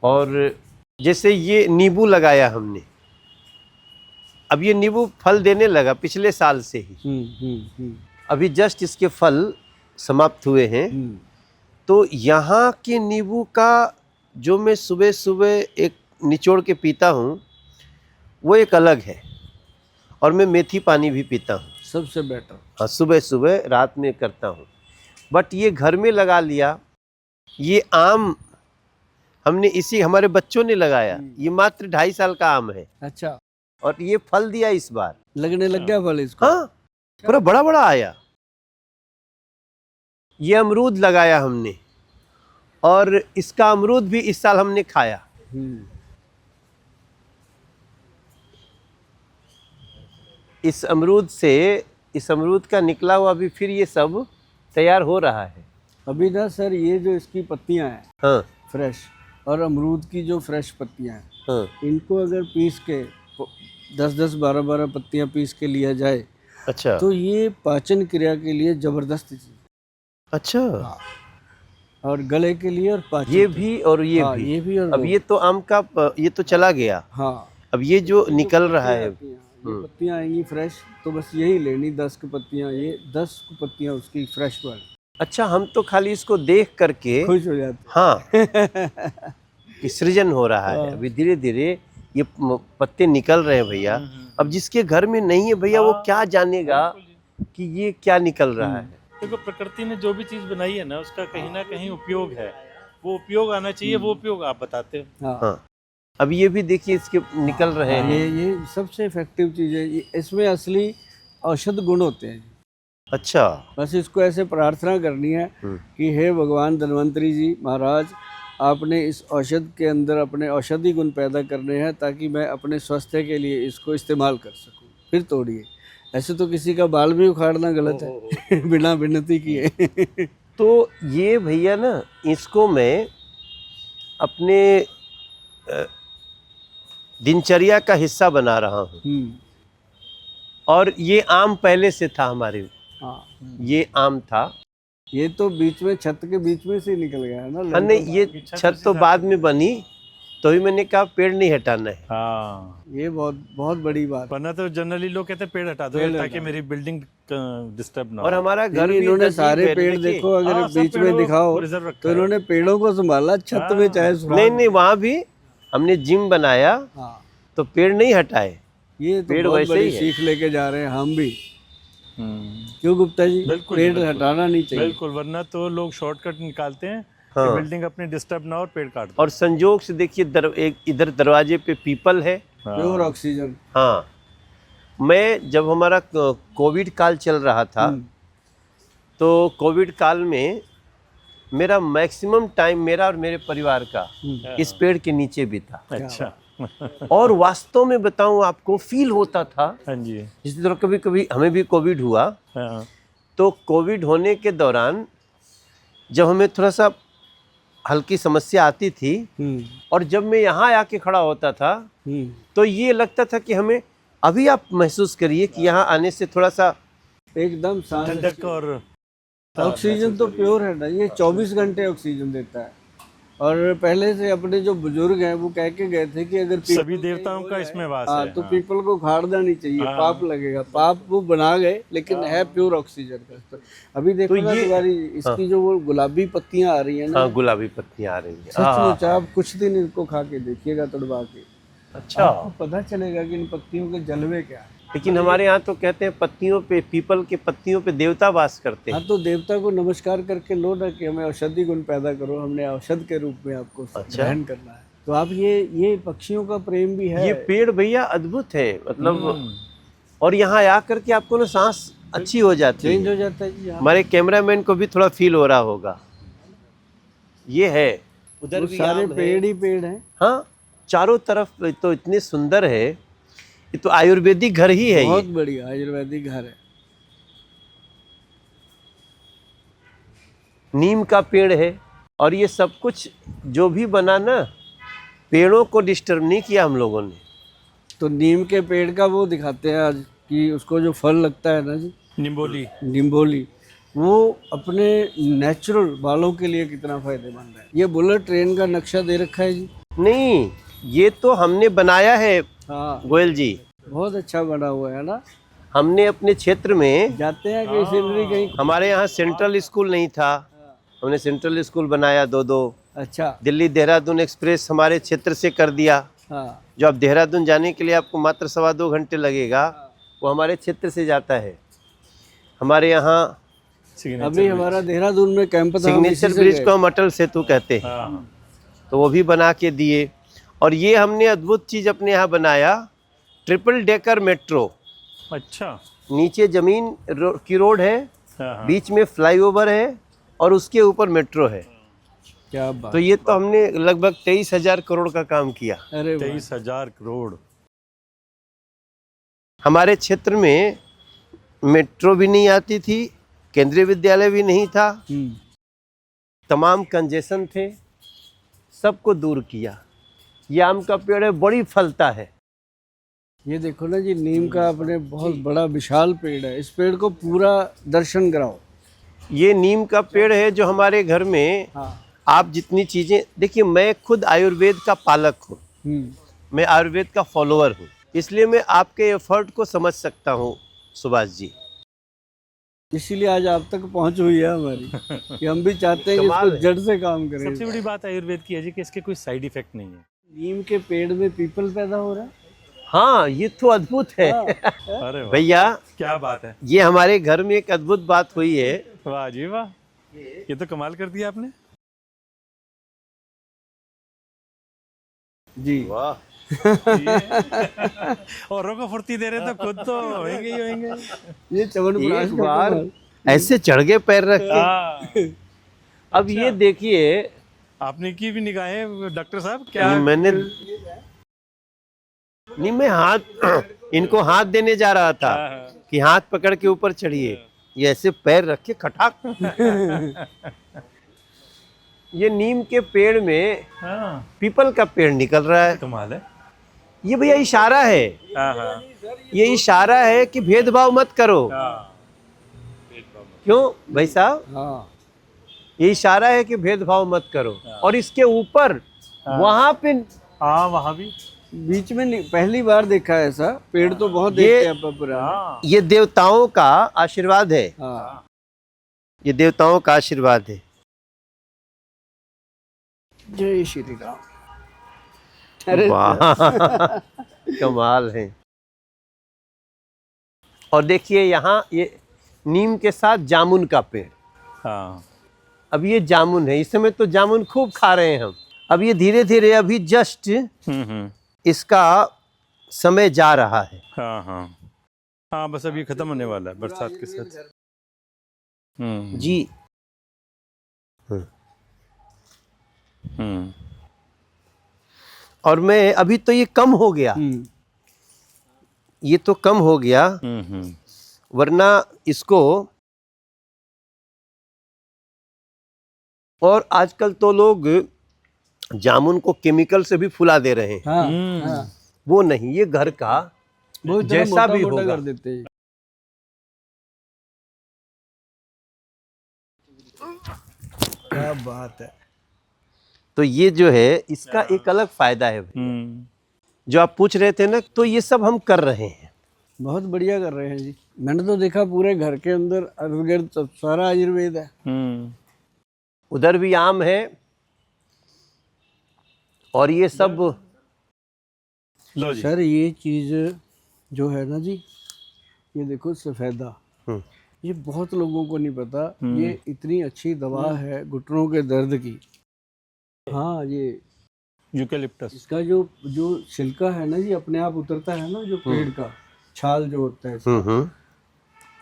और जैसे ये नींबू लगाया हमने, अब ये नींबू फल देने लगा पिछले साल से ही। अभी जस्ट इसके फल समाप्त हुए हैं। तो यहाँ के नींबू का जो मैं सुबह सुबह एक निचोड़ के पीता हूँ, वो एक अलग है। और मैं मेथी पानी भी पीता हूँ।
सबसे बेटर।
हाँ, सुबह सुबह, रात में करता हूँ। बट ये घर में लगा लिया। ये आम हमने इसी, हमारे बच्चों ने लगाया। ये मात्र 2.5 साल का आम है,
अच्छा,
और ये फल दिया इस बार।
लगने लग गया फल इसको।
हाँ, पूरा बड़ा बड़ा आया। ये अमरूद लगाया हमने, और इसका अमरूद भी इस साल हमने खाया। इस अमरूद का निकला हुआ भी फिर ये सब तैयार हो रहा है।
अभी ना सर, ये जो इसकी पत्तियां हैं
हाँ
फ्रेश, और अमरूद की जो फ्रेश पत्तियां हैं,
हाँ।
इनको अगर पीस के 10-10, 12-12 पत्तियां पीस के लिया जाए,
अच्छा
तो ये पाचन क्रिया के लिए जबरदस्त चीज।
अच्छा।
हाँ, और गले के लिए और पाचन
ये
के
भी और ये
हाँ,
भी।
ये भी। और
अब ये तो आम का ये तो चला गया।
हाँ,
अब ये जो निकल रहा है,
ये पत्तियां आएंगी फ्रेश, तो बस यही लेनी 10 की पत्तियां, ये 10 की पत्तियां उसकी फ्रेश वाली।
अच्छा, हम तो खाली इसको देख करके
खुश हो जाते।
हाँ कि सृजन हो रहा है। अभी धीरे धीरे ये पत्ते निकल रहे हैं भैया। अब जिसके घर में नहीं है भैया, वो क्या जानेगा कि ये क्या निकल रहा है।
देखो, प्रकृति ने जो भी चीज बनाई है ना, उसका कहीं ना कहीं उपयोग है। वो उपयोग आना चाहिए, वो उपयोग आप बताते हो।
हाँ,
अब ये भी देखिए इसके निकल रहे हैं।
ये सबसे इफेक्टिव चीज है। इसमें असली औषध गुण होते हैं।
अच्छा,
बस इसको ऐसे प्रार्थना करनी है कि हे भगवान धन्वंतरी जी महाराज, आपने इस औषध के अंदर अपने औषधि गुण पैदा करने हैं, ताकि मैं अपने स्वास्थ्य के लिए इसको इस्तेमाल कर सकूं। फिर तोड़िए। ऐसे तो किसी का बाल भी उखाड़ना गलत है बिना विनती किए।
तो ये भैया ना, इसको मैं अपने दिनचर्या का हिस्सा बना रहा हूँ। और ये आम पहले से था हमारे।
हाँ,
ये आम था।
ये तो बीच में, छत के बीच में से निकल गया है ना।
हाँ, नहीं, ये छत तो बाद में बनी, तो ही मैंने कहा पेड़ नहीं हटाना है।
हाँ,
ये बहुत बहुत बड़ी बात।
वरना तो जनरली लोग कहते हैं पेड़ हटा दो ताकि मेरी बिल्डिंग डिस्टर्ब ना हो।
और हमारा घर भी
इन्होंने
नजदीक
सारे
है,
पेड़
देखिए।
देखो, अगर
हाँ, सब
बीच में
पेड़ों
दिखाओ
को रिजर्व रखा
तो
है।
इन्होंने पेड़ों को संभाला। छत में चाहे सुराख।
नहीं, वहां भी हमने जिम बनाया,
हाँ,
तो पेड़ नहीं हटाए।
ये तो
पेड़
बहुत
वैसे
बड़ी
ही है।
सीख लेके जा रहे हैं हम भी। क्यों गुप्ता जी?
बिल्कुल,
पेड़
बिल्कुल।
हटाना नहीं चाहिए।
बिल्कुल, वरना तो लोग शॉर्टकट निकालते हैं
हाँ।
कि बिल्डिंग अपनी डिस्टर्ब ना हो और पेड़ काट दो।
और संजोग से देखिए, एक इधर दरवाजे पे पीपल है।
Pure oxygen.
हाँ, मैं जब हमारा कोविड काल चल रहा था, तो कोविड काल में मेरा मैक्सिमम टाइम, मेरा और मेरे परिवार का, इस पेड़ के नीचे भी था।
अच्छा।
और वास्तव में बताऊं आपको, फील होता था।
हाँ जी।
जिस तरह कभी कभी हमें भी कोविड हुआ,
हाँ।
तो कोविड होने के दौरान जब हमें थोड़ा सा हल्की समस्या आती थी, और जब मैं यहाँ आके खड़ा होता था, तो ये लगता था कि हमें अभी आप महसूस करिए कि यहाँ आने से थोड़ा सा
एकदम सांस
ठंडक और
ऑक्सीजन तो प्योर है ना, ये 24 घंटे ऑक्सीजन देता है। और पहले से अपने जो बुजुर्ग हैं वो कह के गए थे कि अगर पीपल
सभी देवताओं का इसमें वास
हाँ
है।
तो पीपल को उखाड़ना नहीं चाहिए, पाप लगेगा। पाप वो बना गए, लेकिन है प्योर ऑक्सीजन का स्तर। अभी देखो ना तुम्हारी इसकी जो वो गुलाबी पत्तियां आ रही है ना,
हाँ गुलाबी पत्तियां आ रही हैं।
सचमुच आप कुछ दिन इनको खा के देखिएगा तड़वा के,
अच्छा,
आपको पता चलेगा कि इन पत्तियों के जलवे क्या है।
लेकिन हमारे यहाँ तो कहते हैं पत्तियों पे, पीपल के पत्तियों पे देवता वास करते हैं।
हाँ तो देवता को नमस्कार करके लो ना कि हमें औषधि गुण पैदा करो, हमने औषध के रूप में आपको ग्रहण करना है। तो आप ये पक्षियों का प्रेम भी है।
ये पेड़ भैया अद्भुत है, मतलब और यहाँ आकर के आपको ना सांस अच्छी हो जाती
चेंज
है।
हो जाता है जी। हाँ।
हमारे कैमरामैन को भी थोड़ा फील हो रहा होगा। ये है उधर
वो
भी
सारे
आम है।
पेड़ ही पेड़ हैं।
हाँ, चारों तरफ तो इतने सुंदर है। ये तो आयुर्वेदिक घर ही है।
बहुत
ये
बढ़िया आयुर्वेदिक घर है।
नीम का पेड़ है। और ये सब कुछ जो भी बना ना, पेड़ों को डिस्टर्ब नहीं किया हम लोगों ने।
तो नीम के पेड़ का वो दिखाते हैं आज कि उसको जो फल लगता है ना जी,
निम्बोली।
निम्बोली, वो अपने नेचुरल बालों के लिए कितना फायदेमंद है। ये बुलेट ट्रेन का नक्शा दे रखा है जी।
नहीं, ये तो हमने बनाया है
हाँ
गोयल जी।
बहुत अच्छा बना हुआ है ना।
हमने अपने क्षेत्र में,
जाते हैं कहीं सीनरी कहीं।
हमारे यहाँ सेंट्रल स्कूल नहीं था, हमने सेंट्रल स्कूल बनाया दो।
अच्छा।
दिल्ली देहरादून एक्सप्रेस हमारे क्षेत्र से कर दिया।
हाँ
जो आप देहरादून जाने के लिए आपको मात्र 2.25 घंटे लगेगा, वो हमारे क्षेत्र से जाता है। हमारे यहाँ
अभी हमारा देहरादून में कैंप था, हम इसी
सिग्नेचर
से
ब्रिज
गए।
को हम अटल सेतु कहते हैं।
हाँ।
तो वो भी बना के दिए। और ये हमने अद्भुत चीज अपने यहाँ बनाया, ट्रिपल डेकर मेट्रो।
अच्छा।
नीचे जमीन की रोड है,
हाँ।
बीच में फ्लाईओवर है और उसके ऊपर मेट्रो है।
क्या बात।
तो ये तो हमने लगभग 23,000 करोड़ का काम किया।
अरे वाह।
23,000 करोड़।
हमारे क्षेत्र में मेट्रो भी नहीं आती थी, केंद्रीय विद्यालय भी नहीं था, तमाम कंजेशन थे, सबको दूर किया। ये आम का पेड़ है, बड़ी फलता है।
ये देखो ना जी, नीम का अपने बहुत बड़ा विशाल पेड़ है। इस पेड़ को पूरा दर्शन कराओ।
ये नीम का पेड़ है जो हमारे घर में,
हाँ।
आप जितनी चीजें देखिए, मैं खुद आयुर्वेद का पालक हूँ, मैं आयुर्वेद का फॉलोअर हूँ, इसलिए मैं आपके एफर्ट को समझ सकता हूँ सुभाष जी।
इसीलिए आज आप तक पहुंच हुई है हमारी कि हम भी चाहते हैं कि
कमाल
इसको
है।
जड़ से काम करें।
सबसे बड़ी बात आयुर्वेद की है जी कि इसके कोई साइड इफेक्ट नहीं है।
नीम के पेड़ में पीपल पैदा हो रहा है।
हाँ, ये तो अद्भुत है।
अरे वाह,
भैया
क्या बात है।
ये हमारे घर में एक अद्भुत बात हुई है।
वाह जी वाह, ये तो कमाल कर दिया आपने।
जी
वाह।
औरों को फुर्ती दे रहे तो खुद तो होंगे ही होंगे।
ये च्यवनप्राश
एक
का
बार
कमाल।
ऐसे चढ़ गए पैर रख के।
हाँ।
अब ये देखिए,
आपने की भी निगाहें डॉक्टर साहब क्या।
मैंने नहीं, मैं हाथ इनको हाथ देने जा रहा था कि हाथ पकड़ के ऊपर चढ़िए। ये ऐसे पैर रख के खटाक। ये नीम के पेड़ में
हाँ,
पीपल का पेड़ निकल रहा है।
कमाल है।
ये भैया इशारा है,
हाँ हाँ
ये इशारा है कि भेदभाव मत करो।
हाँ।
क्यों भाई साहब?
हाँ
ये इशारा है कि भेदभाव मत करो। और इसके ऊपर वहां पे
हाँ, वहाँ भी।
बीच में पहली बार देखा है ऐसा पेड़। तो बहुत देखते हैं अपन पुराने।
हाँ।
ये देवताओं का आशीर्वाद है।
हाँ
ये देवताओं का आशीर्वाद है।
जय श्री राम। अरे
वाह, कमाल है। और देखिए यहाँ ये नीम के साथ जामुन का पेड़।
हाँ।
अब ये जामुन है, इस समय तो जामुन खूब खा रहे हैं हम। अब ये धीरे धीरे अभी जस्ट इसका समय जा रहा है।
हाँ हाँ हाँ, बस अब ये खत्म होने वाला है बरसात के साथ।
जी। और मैं अभी तो ये कम हो गया, ये तो कम हो गया, वरना इसको। और आजकल तो लोग जामुन को केमिकल से भी फुला दे रहे हैं।
हाँ, हाँ।
वो नहीं, ये घर का
वो इतना
जैसा
मोटा
भी
मोटा
होगा।
कर देते हैं। क्या बात है।
तो ये जो है इसका एक अलग फायदा है भैया। जो आप पूछ रहे थे ना, तो ये सब हम कर रहे हैं।
बहुत बढ़िया कर रहे हैं जी। मैंने तो देखा पूरे घर के अंदर इर्द गिर्द सब सारा आयुर्वेद है।
उधर भी आम है, और ये सब
लो जी।
सर ये चीज़ जो है ना जी, ये देखो सफ़ेदा,
हम्म,
ये बहुत लोगों को नहीं पता। ये इतनी अच्छी दवा है घुटनों के दर्द की। हाँ, ये
यूकेलिप्टस।
इसका जो जो छिलका है ना जी, अपने आप उतरता है ना, जो पेड़ का छाल जो होता है इसका,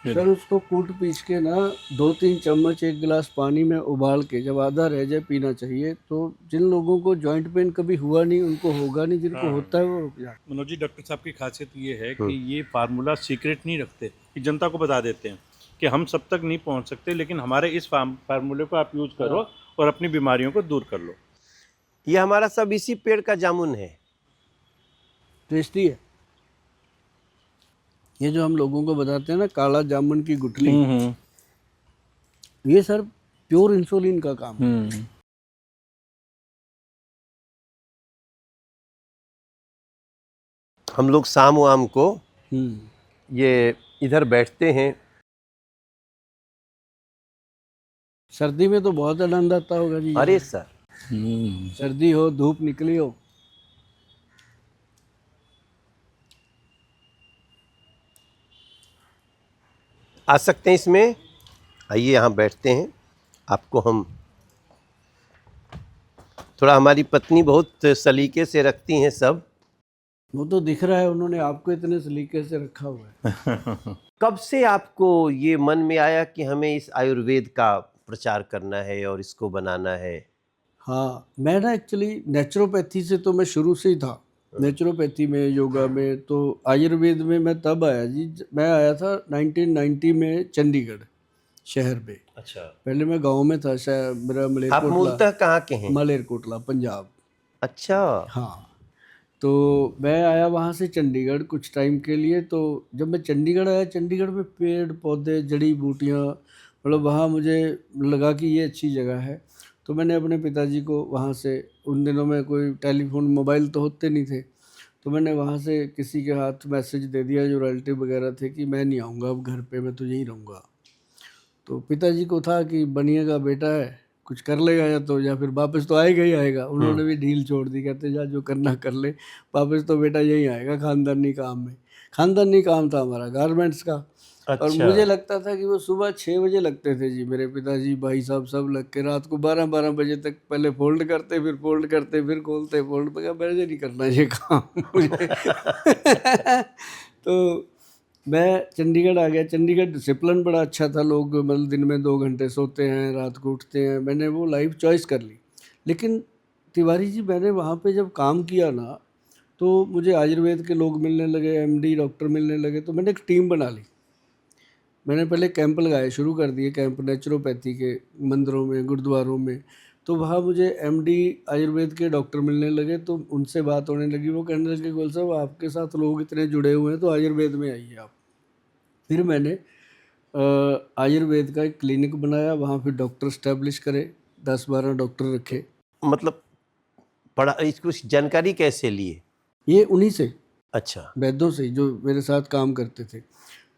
सर उसको कूट पीस के ना 2-3 चम्मच 1 गिलास पानी में उबाल के जब आधा रह जाए पीना चाहिए। तो जिन लोगों को जॉइंट पेन कभी हुआ नहीं उनको होगा नहीं, जिनको होता है वो रुक जाए।
मनोज जी, डॉक्टर साहब की खासियत ये है कि ये फार्मूला सीक्रेट नहीं रखते, कि जनता को बता देते हैं कि हम सब तक नहीं पहुंच सकते, लेकिन हमारे इस फार्मूले को आप यूज करो और अपनी बीमारियों को दूर कर लो।
ये हमारा सब इसी पेड़ का जामुन है।
टेस्टी है। ये जो हम लोगों को बताते हैं ना काला जामुन की गुठली, ये सर प्योर इंसुलिन का काम है।
हम लोग शाम वाम को
हम्म।
ये इधर बैठते हैं।
सर्दी में तो बहुत आनंद आता होगा जी।
अरे सर,
सर्दी हो, धूप निकली हो,
आ सकते हैं इसमें, आइए यहाँ बैठते हैं। आपको हम थोड़ा, हमारी पत्नी बहुत सलीके से रखती हैं सब।
वो तो दिख रहा है, उन्होंने आपको इतने सलीके से रखा हुआ है।
कब से आपको ये मन में आया कि हमें इस आयुर्वेद का प्रचार करना है और इसको बनाना है?
हाँ, मैं ना एक्चुअली नेचुरोपैथी से तो मैं शुरू से ही था। नेचुरोपैथी में, योगा में, तो आयुर्वेद में मैं तब आया जी। मैं आया था 1990 में चंडीगढ़ शहर में।
अच्छा,
पहले मैं गांव में था, शायद मेरा
आप
मलेरकोटला,
मूलतः कहाँ के हैं?
मलेरकोटला पंजाब।
अच्छा,
हाँ, तो मैं आया वहाँ से चंडीगढ़ कुछ टाइम के लिए। तो जब मैं चंडीगढ़ आया, चंडीगढ़ में पेड़ पौधे जड़ी बूटियाँ, मतलब वहाँ मुझे लगा कि ये अच्छी जगह है। तो मैंने अपने पिताजी को वहाँ से, उन दिनों में कोई टेलीफोन मोबाइल तो होते नहीं थे, तो मैंने वहाँ से किसी के हाथ मैसेज दे दिया जो रिलेटिव वगैरह थे कि मैं नहीं आऊँगा अब घर पे, मैं तो यहीं रहूँगा। तो पिताजी को था कि बनिएगा बेटा है, कुछ कर लेगा या फिर वापस तो आएगा ही आएगा। उन्होंने भी ढील छोड़ दी, कहते जा जो करना कर ले, वापस तो बेटा यहीं आएगा खानदानी काम में। खानदानी काम था हमारा गारमेंट्स का। और
अच्छा।
मुझे लगता था कि वो सुबह 6 बजे लगते थे जी, मेरे पिताजी भाई साहब सब लग के रात को 12-12 बजे तक पहले फोल्ड करते, फिर फोल्ड करते, फिर खोलते, फोल्ड। मैं कहा मेरे नहीं करना ये काम मुझे। तो मैं चंडीगढ़ आ गया। चंडीगढ़ डिसिप्लिन बड़ा अच्छा था, लोग मतलब दिन में 2 घंटे सोते हैं, रात को उठते हैं। मैंने वो लाइफ चॉइस कर ली। लेकिन तिवारी जी, मैंने वहाँ पे जब काम किया ना, तो मुझे आयुर्वेद के लोग मिलने लगे, एमडी डॉक्टर मिलने लगे। तो मैंने एक टीम बना ली। मैंने पहले कैंप लगाए, शुरू कर दिए कैंप नेचुरोपैथी के, मंदिरों में, गुरुद्वारों में। तो वहाँ मुझे एमडी आयुर्वेद के डॉक्टर मिलने लगे, तो उनसे बात होने लगी। वो कहने लगे गोल साहब आपके साथ लोग इतने जुड़े हुए हैं तो आयुर्वेद में आइए आप। फिर मैंने आयुर्वेद का एक क्लिनिक बनाया, वहाँ फिर डॉक्टर स्टैब्लिश करे, 10-12 डॉक्टर रखे।
मतलब पढ़ा, इसको जानकारी कैसे लिए?
ये उन्हीं से,
अच्छा,
वैद्यों से जो मेरे साथ काम करते थे।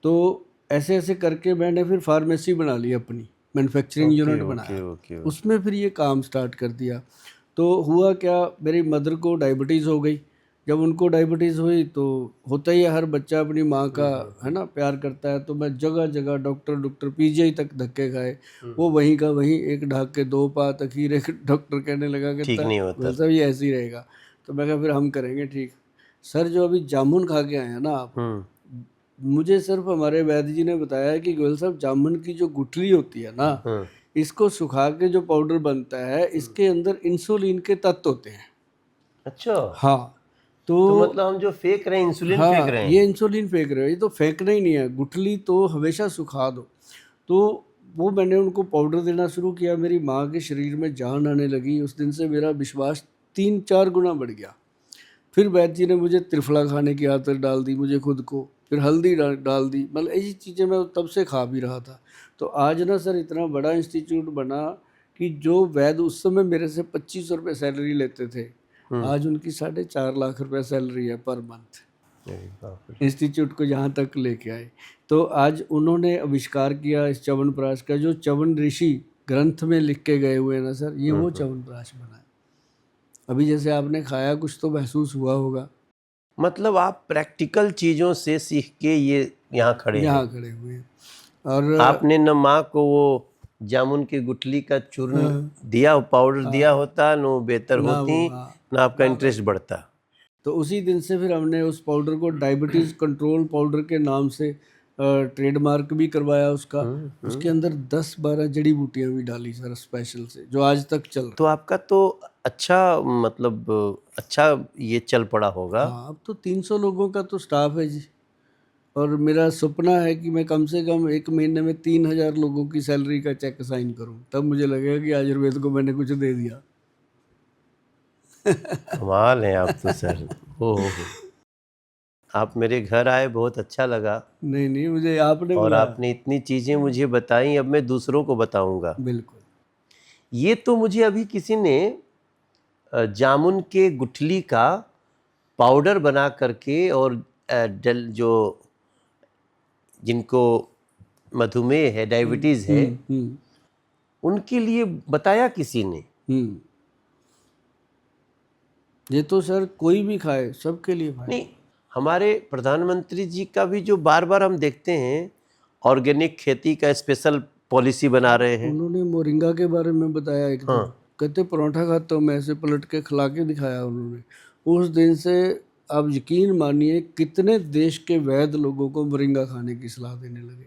तो ऐसे ऐसे करके मैंने फिर फार्मेसी बना ली अपनी, मैन्युफैक्चरिंग यूनिट बनाया।
ओके।
उसमें फिर ये काम स्टार्ट कर दिया। तो हुआ क्या, मेरी मदर को डायबिटीज़ हो गई। जब उनको डायबिटीज़ हुई तो होता ही है, हर बच्चा अपनी माँ का है ना प्यार करता है। तो मैं जगह जगह डॉक्टर पीजीआई तक धक्के खाए, वो वहीं का वहीं, एक ढाक के 2 पात। आखिर एक डॉक्टर कहने लगा कि
ठीक नहीं होता।
वैसा भी ऐसे ही रहेगा। तो मैं कहा फिर हम करेंगे ठीक। सर जो अभी जामुन खा के आए हैं ना आप, मुझे सिर्फ हमारे वैद्य जी ने बताया कि गोयल साहब जामुन की जो गुठली होती है ना, इसको सुखा के जो पाउडर बनता है, इसके अंदर इंसुलिन के तत्व होते हैं।
अच्छा,
हाँ,
तो मतलब हम जो फेंक रहे हैं, इंसुलिन
हाँ,
फेंक रहे हैं।
ये इंसुलिन फेंक रहे हो, ये तो फेंकना ही नहीं है। गुठली तो हमेशा सुखा दो। तो वो मैंने उनको पाउडर देना शुरू किया, मेरी माँ के शरीर में जान आने लगी। उस दिन से मेरा विश्वास 3-4 गुना बढ़ गया। फिर वैद्य जी ने मुझे त्रिफला खाने की आदत डाल दी मुझे खुद को, फिर हल्दी डाल दी, मतलब ऐसी चीज़ें मैं तब से खा भी रहा था। तो आज ना सर इतना बड़ा इंस्टीट्यूट बना कि जो वैद्य उस समय मेरे से 2500 रुपये सैलरी लेते थे, आज उनकी 4.5 लाख रुपए सैलरी है पर मंथ।
अरे बाप रे।
इंस्टीट्यूट को यहाँ तक लेके आए। तो आज उन्होंने आविष्कार किया इस च्यवनप्राश का, जो च्यवन ऋषि ग्रंथ में लिख के गए हुए हैं ना सर, ये वो च्यवनप्राश बना है। अभी जैसे आपने खाया कुछ तो महसूस हुआ होगा,
मतलब आप प्रैक्टिकल चीजों से सीख के ये यहाँ खड़े हैं।
यहाँ खड़े हुए हैं। और
आपने न माँ को वो जामुन की गुठली का चूर्ण दिया, पाउडर दिया होता, न वो बेहतर
ना
होती,
वो, हाँ।
न आपका इंटरेस्ट बढ़ता।
तो उसी दिन से फिर हमने उस पाउडर को डायबिटीज़ कंट्रोल पाउडर के नाम से ट्रेडमार्क भी करवाया उसका। उसके अंदर 10-12 जड़ी बूटियां भी डाली सर स्पेशल से, जो आज तक चल रहा
तो आपका तो अच्छा, मतलब अच्छा ये चल पड़ा होगा।
है। हाँ, अब तो 300 लोगों का तो स्टाफ है जी। और मेरा सपना है कि मैं कम से कम 1 महीने में 3000 लोगों की सैलरी का चेक साइन करूं, तब मुझे लगेगा कि आयुर्वेद को मैंने कुछ दे दिया।
कमाल है आप तो सर। हो। आप मेरे घर आए, बहुत अच्छा लगा,
नहीं नहीं, मुझे आपने
और
बुलाया।
आपने इतनी चीज़ें मुझे बताई, अब मैं दूसरों को बताऊंगा।
बिल्कुल।
ये तो मुझे अभी किसी ने जामुन के गुठली का पाउडर बना करके, और जो जिनको मधुमेह है, डायबिटीज़ है,
हम्म
उनके लिए बताया किसी ने।
हम्म। ये तो सर कोई भी खाए, सबके लिए भाई।
नहीं, हमारे प्रधानमंत्री जी का भी जो बार बार हम देखते हैं, ऑर्गेनिक खेती का स्पेशल पॉलिसी बना रहे हैं।
उन्होंने मोरिंगा के बारे में बताया एक दिन। कहते परोठा खाता हूँ मैं, ऐसे पलट के खिला के दिखाया उन्होंने। उस दिन से आप यकीन मानिए कितने देश के वैद्य लोगों को मोरिंगा खाने की सलाह देने लगे।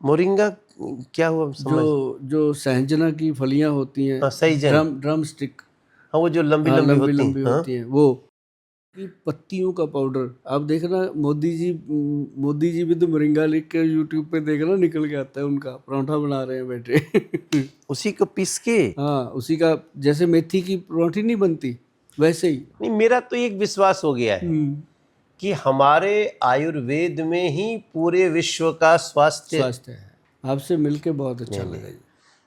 मोरिंगा क्या हुआ, हम समझ।
जो सहजना की फलियां होती हैं,
हाँ, सहजन।
ड्रम स्टिक,
हाँ, वो जो लंबी
हाँ,
लंबी
लंबी
होती
लंबी
हैं। हाँ?
होती हैं, वो की पत्तियों का पाउडर। आप देखना मोदी जी भी तो मोरिंगा लिख के यूट्यूब पे देखना निकल के आता है उनका, पराठा बना रहे हैं बैठे।
उसी को पीस के।
हाँ, उसी का, जैसे मेथी की पराठी नहीं बनती वैसे ही।
नहीं, मेरा तो एक विश्वास हो गया है कि हमारे आयुर्वेद में ही पूरे विश्व का स्वास्थ्य।
है। आपसे मिलके बहुत अच्छा लगा जी।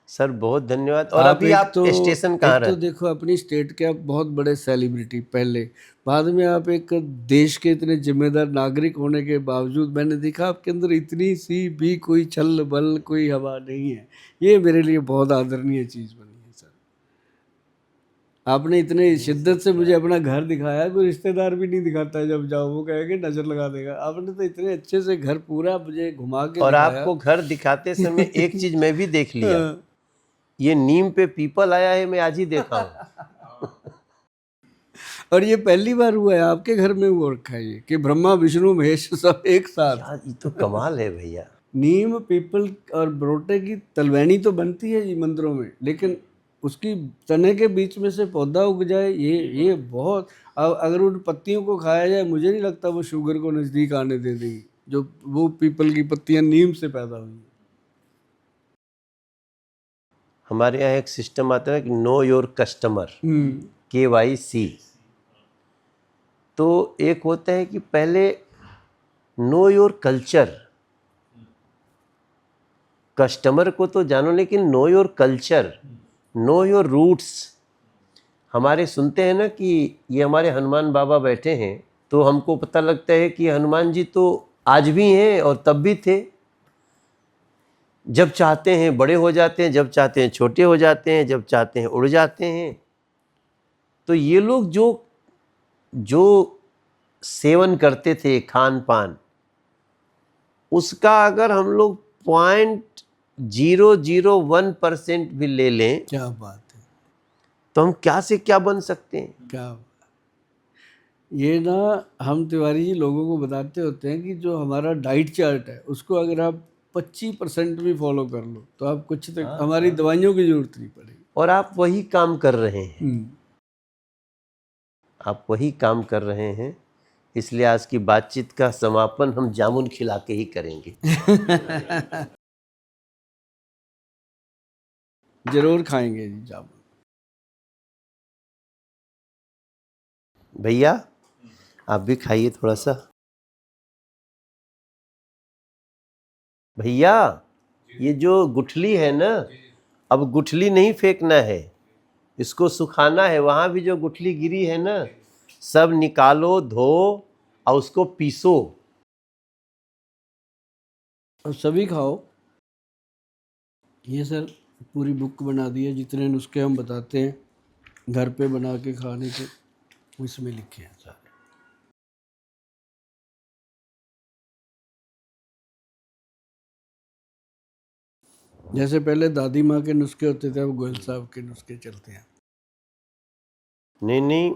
सर बहुत धन्यवाद। और अभी आप स्टेशन कहाँ
एक तो
रहते?
देखो अपनी स्टेट के आप बहुत बड़े सेलिब्रिटी पहले, बाद में आप एक देश के इतने जिम्मेदार नागरिक होने के बावजूद मैंने देखा आपके अंदर इतनी सी भी कोई छल बल, कोई हवा नहीं है। ये मेरे लिए बहुत आदरणीय चीज़ बनी है सर। आपने इतने शिद्दत से मुझे अपना घर दिखाया, कोई रिश्तेदार भी नहीं दिखाता है, जब जाओ वो कहेंगे नजर लगा देगा। आपने तो इतने अच्छे से घर पूरा मुझे घुमा के
और
दिखाया।
आपको घर दिखाते समय एक चीज मैं भी देख लिया, ये नीम पे पीपल आया है, मैं आज ही देखा हूँ।
और ये पहली बार हुआ है आपके घर में वो रखा है ये, कि ब्रह्मा विष्णु महेश सब एक साथ।
यार ये तो कमाल है भैया।
नीम पीपल और बरोटे की तलवैनी तो बनती है जी मंदिरों में, लेकिन उसकी तने के बीच में से पौधा उग जाए, ये बहुत। अगर उन पत्तियों को खाया जाए, मुझे नहीं लगता वो शुगर को नज़दीक आने दे देगी, जो वो पीपल की पत्तियां नीम से पैदा हुई।
हमारे यहाँ एक सिस्टम आता है कि नो योर कस्टमर, KYC। तो एक होता है कि पहले नो योर कल्चर, कस्टमर को तो जानो, लेकिन know your culture, know your roots. हमारे सुनते हैं ना कि ये हमारे हनुमान बाबा बैठे हैं, तो हमको पता लगता है कि हनुमान जी तो आज भी हैं और तब भी थे। जब चाहते हैं बड़े हो जाते हैं, जब चाहते हैं छोटे हो जाते हैं, जब चाहते हैं उड़ जाते हैं। तो ये लोग जो सेवन करते थे खान पान, उसका अगर हम लोग 0.001% भी ले लें,
क्या बात है,
तो हम क्या से क्या बन सकते हैं।
क्या ये ना हम तिवारी जी लोगों को बताते होते हैं कि जो हमारा डाइट चार्ट है, उसको अगर आप 25% भी फॉलो कर लो तो आप कुछ तक हमारी दवाइयों की जरूरत नहीं पड़ेगी।
और आप वही काम कर रहे हैं, आप वही काम कर रहे हैं। इसलिए आज की बातचीत का समापन हम जामुन खिला के ही करेंगे।
जरूर खाएंगे जी जामुन।
भैया आप भी खाइए थोड़ा सा। भैया ये जो गुठली है ना, अब गुठली नहीं फेंकना है, इसको सुखाना है। वहां भी जो गुठली गिरी है ना, सब निकालो, धो और उसको पीसो।
और सभी खाओ। ये सर पूरी बुक बना दी है, जितने नुस्खे हम बताते हैं घर पे बना के खाने के, इसमें लिखे हैं सारे। जैसे पहले दादी माँ के नुस्खे होते थे, अब गोयल साहब के नुस्खे चलते हैं।
नहीं नहीं,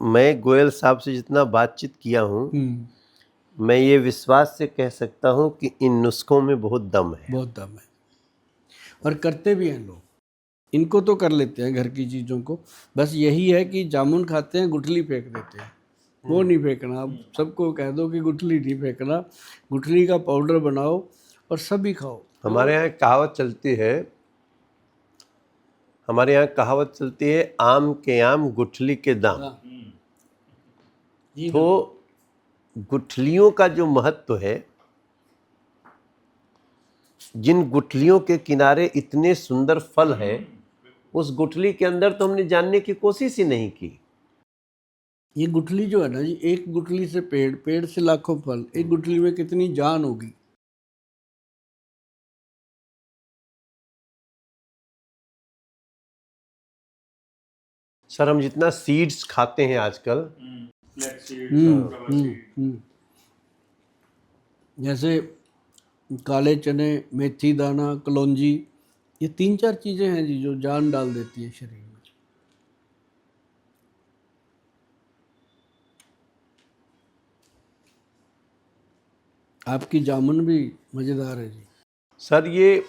मैं गोयल साहब से जितना बातचीत किया हूँ, मैं ये विश्वास से कह सकता हूँ कि इन नुस्खों में बहुत दम है।
बहुत दम है, और करते भी हैं लोग। इनको तो कर लेते हैं घर की चीज़ों को, बस यही है कि जामुन खाते हैं गुठली फेंक देते हैं, वो नहीं फेंकना। अब सबको कह दो कि गुठली नहीं फेंकना, गुठली का पाउडर बनाओ और सभी खाओ।
हमारे यहाँ कहावत चलती है, आम के आम गुठली के दाम।
हाँ। जी
तो गुठलियों का जो महत्व है, जिन गुठलियों के किनारे इतने सुंदर फल है, उस गुठली के अंदर तो हमने जानने की कोशिश ही नहीं की।
ये गुठली जो है ना जी, एक गुठली से पेड़, पेड़ से लाखों फल, एक गुठली में कितनी जान होगी।
सर हम जितना सीड्स खाते हैं आजकल,
जैसे काले चने, मेथी दाना, कलौंजी, ये 3-4 चीज़ें हैं जी जो जान डाल देती है शरीर में। आपकी जामुन भी मज़ेदार है जी।
सर ये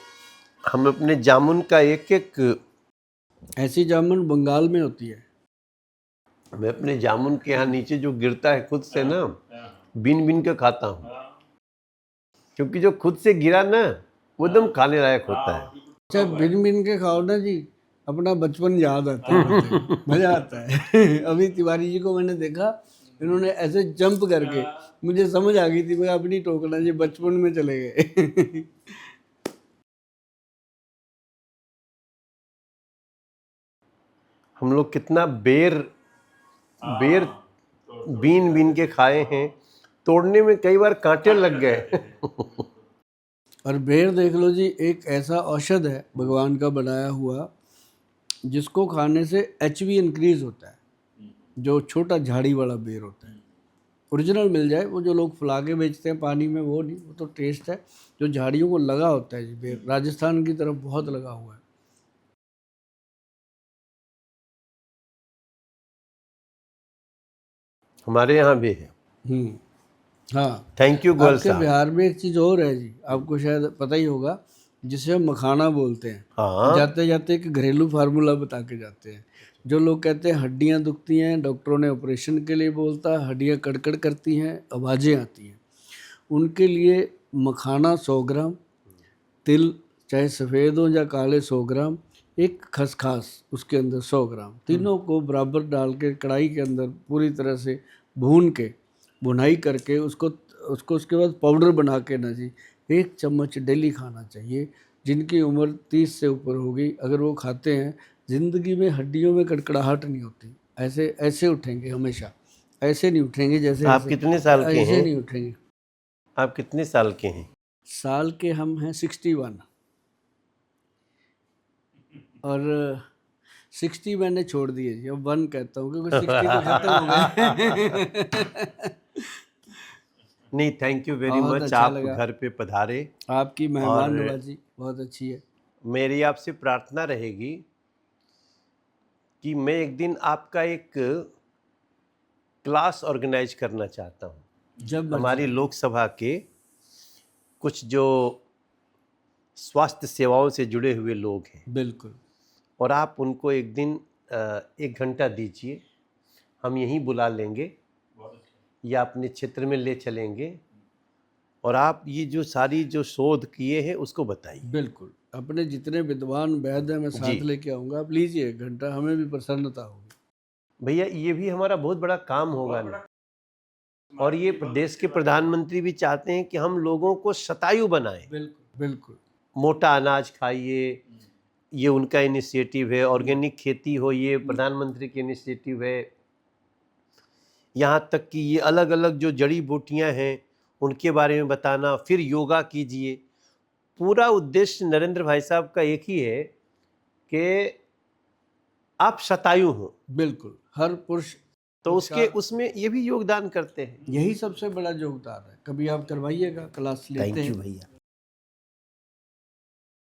हम अपने जामुन का एक एक,
ऐसी जामुन बंगाल में होती है।
मैं अपने जामुन के यहाँ नीचे जो गिरता है खुद से ना, बीन बीन के खाता हूँ, क्योंकि जो खुद से गिरा ना वो एकदम खाने लायक होता है।
अच्छा, बिन बिन के खाओ ना जी, अपना बचपन याद आता है, मजा आता है। अभी तिवारी जी को मैंने देखा, इन्होंने ऐसे जंप करके, मुझे समझ आ गई थी भाई अपनी टोकना जी, बचपन में चले गए।
हम लोग कितना बेर बीन बीन के खाए हैं, तोड़ने में कई बार कांटे लग गए।
और बेर देख लो जी, एक ऐसा औषध है भगवान का बनाया हुआ, जिसको खाने से एचबी इंक्रीज होता है। जो छोटा झाड़ी वाला बेर होता है, ओरिजिनल मिल जाए, वो जो लोग फुला के बेचते हैं पानी में, वो नहीं, वो तो टेस्ट है। जो झाड़ियों को लगा होता है जी बेर, राजस्थान की तरफ बहुत लगा हुआ है।
हमारे यहाँ भी है।
हाँ,
थैंक यू गोयल
आपके
साहब।
बिहार में एक चीज़ और है जी, आपको शायद पता ही होगा, जिसे हम मखाना बोलते हैं।
हाँ,
जाते जाते एक घरेलू फार्मूला बता के जाते हैं। जो लोग कहते हैं हड्डियां दुखती हैं, डॉक्टरों ने ऑपरेशन के लिए बोलता, हड्डियां कड़कड़ करती हैं, आवाज़ें आती हैं, उनके लिए मखाना 100 ग्राम, तिल चाहे सफ़ेद हो या काले 100 ग्राम, एक खसखस उसके अंदर 100 ग्राम, तीनों को बराबर डाल के कढ़ाई के अंदर पूरी तरह से भून के, भुनाई करके उसको उसके बाद पाउडर बना के ना जी 1 चम्मच डेली खाना चाहिए। जिनकी उम्र 30 से ऊपर होगी, अगर वो खाते हैं, ज़िंदगी में हड्डियों में कड़कड़ाहट नहीं होती। ऐसे ऐसे उठेंगे हमेशा, ऐसे नहीं उठेंगे जैसे
आप कितने साल के
ऐसे
हैं?
नहीं उठेंगे।
आप कितने साल के हैं?
साल के हम हैं 61, और 60 मैंने छोड़ दिए जी, अब 1 कहता हूँ क्योंकि 60 तो खत्म हो गए।
नहीं, थैंक यू वेरी
बहुत
मच,
अच्छा
आप
लगा।
घर पे पधारे।
आपकी मेहमान
और-
नवाजी बहुत अच्छी है।
मेरी आपसे प्रार्थना रहेगी कि मैं एक दिन आपका एक क्लास ऑर्गेनाइज करना चाहता हूँ।
जब मर्जी
हमारी लोकसभा के कुछ जो स्वास्थ्य सेवाओं से जुड़े हुए लोग हैं,
बिल्कुल,
और आप उनको एक दिन 1 घंटा दीजिए, हम यहीं बुला लेंगे या अपने क्षेत्र में ले चलेंगे, और आप ये जो सारी जो शोध किए हैं उसको बताइए।
बिल्कुल, अपने जितने विद्वान वैद्य हैं मैं साथ
जी।
लेके आऊँगा, आप लीजिए 1 घंटा, हमें भी प्रसन्नता होगी।
भैया ये भी हमारा बहुत बड़ा काम होगा ना। और ये देश के प्रधानमंत्री भी चाहते हैं कि हम लोगों को शतायु बनाएं।
बिल्कुल बिल्कुल।
मोटा अनाज खाइए, ये उनका इनिशिएटिव है। ऑर्गेनिक खेती हो, ये प्रधानमंत्री की इनिशिएटिव है। यहाँ तक कि ये अलग अलग जो जड़ी बूटियाँ हैं उनके बारे में बताना, फिर योगा कीजिए। पूरा उद्देश्य नरेंद्र भाई साहब का एक ही है कि आप शतायु हो,
बिल्कुल हर पुरुष
तो उसके उसमें ये भी योगदान करते हैं।
यही सबसे बड़ा योगदान है। कभी आप करवाइएगा, क्लास लेते
थैंक
हैं।
यू भैया।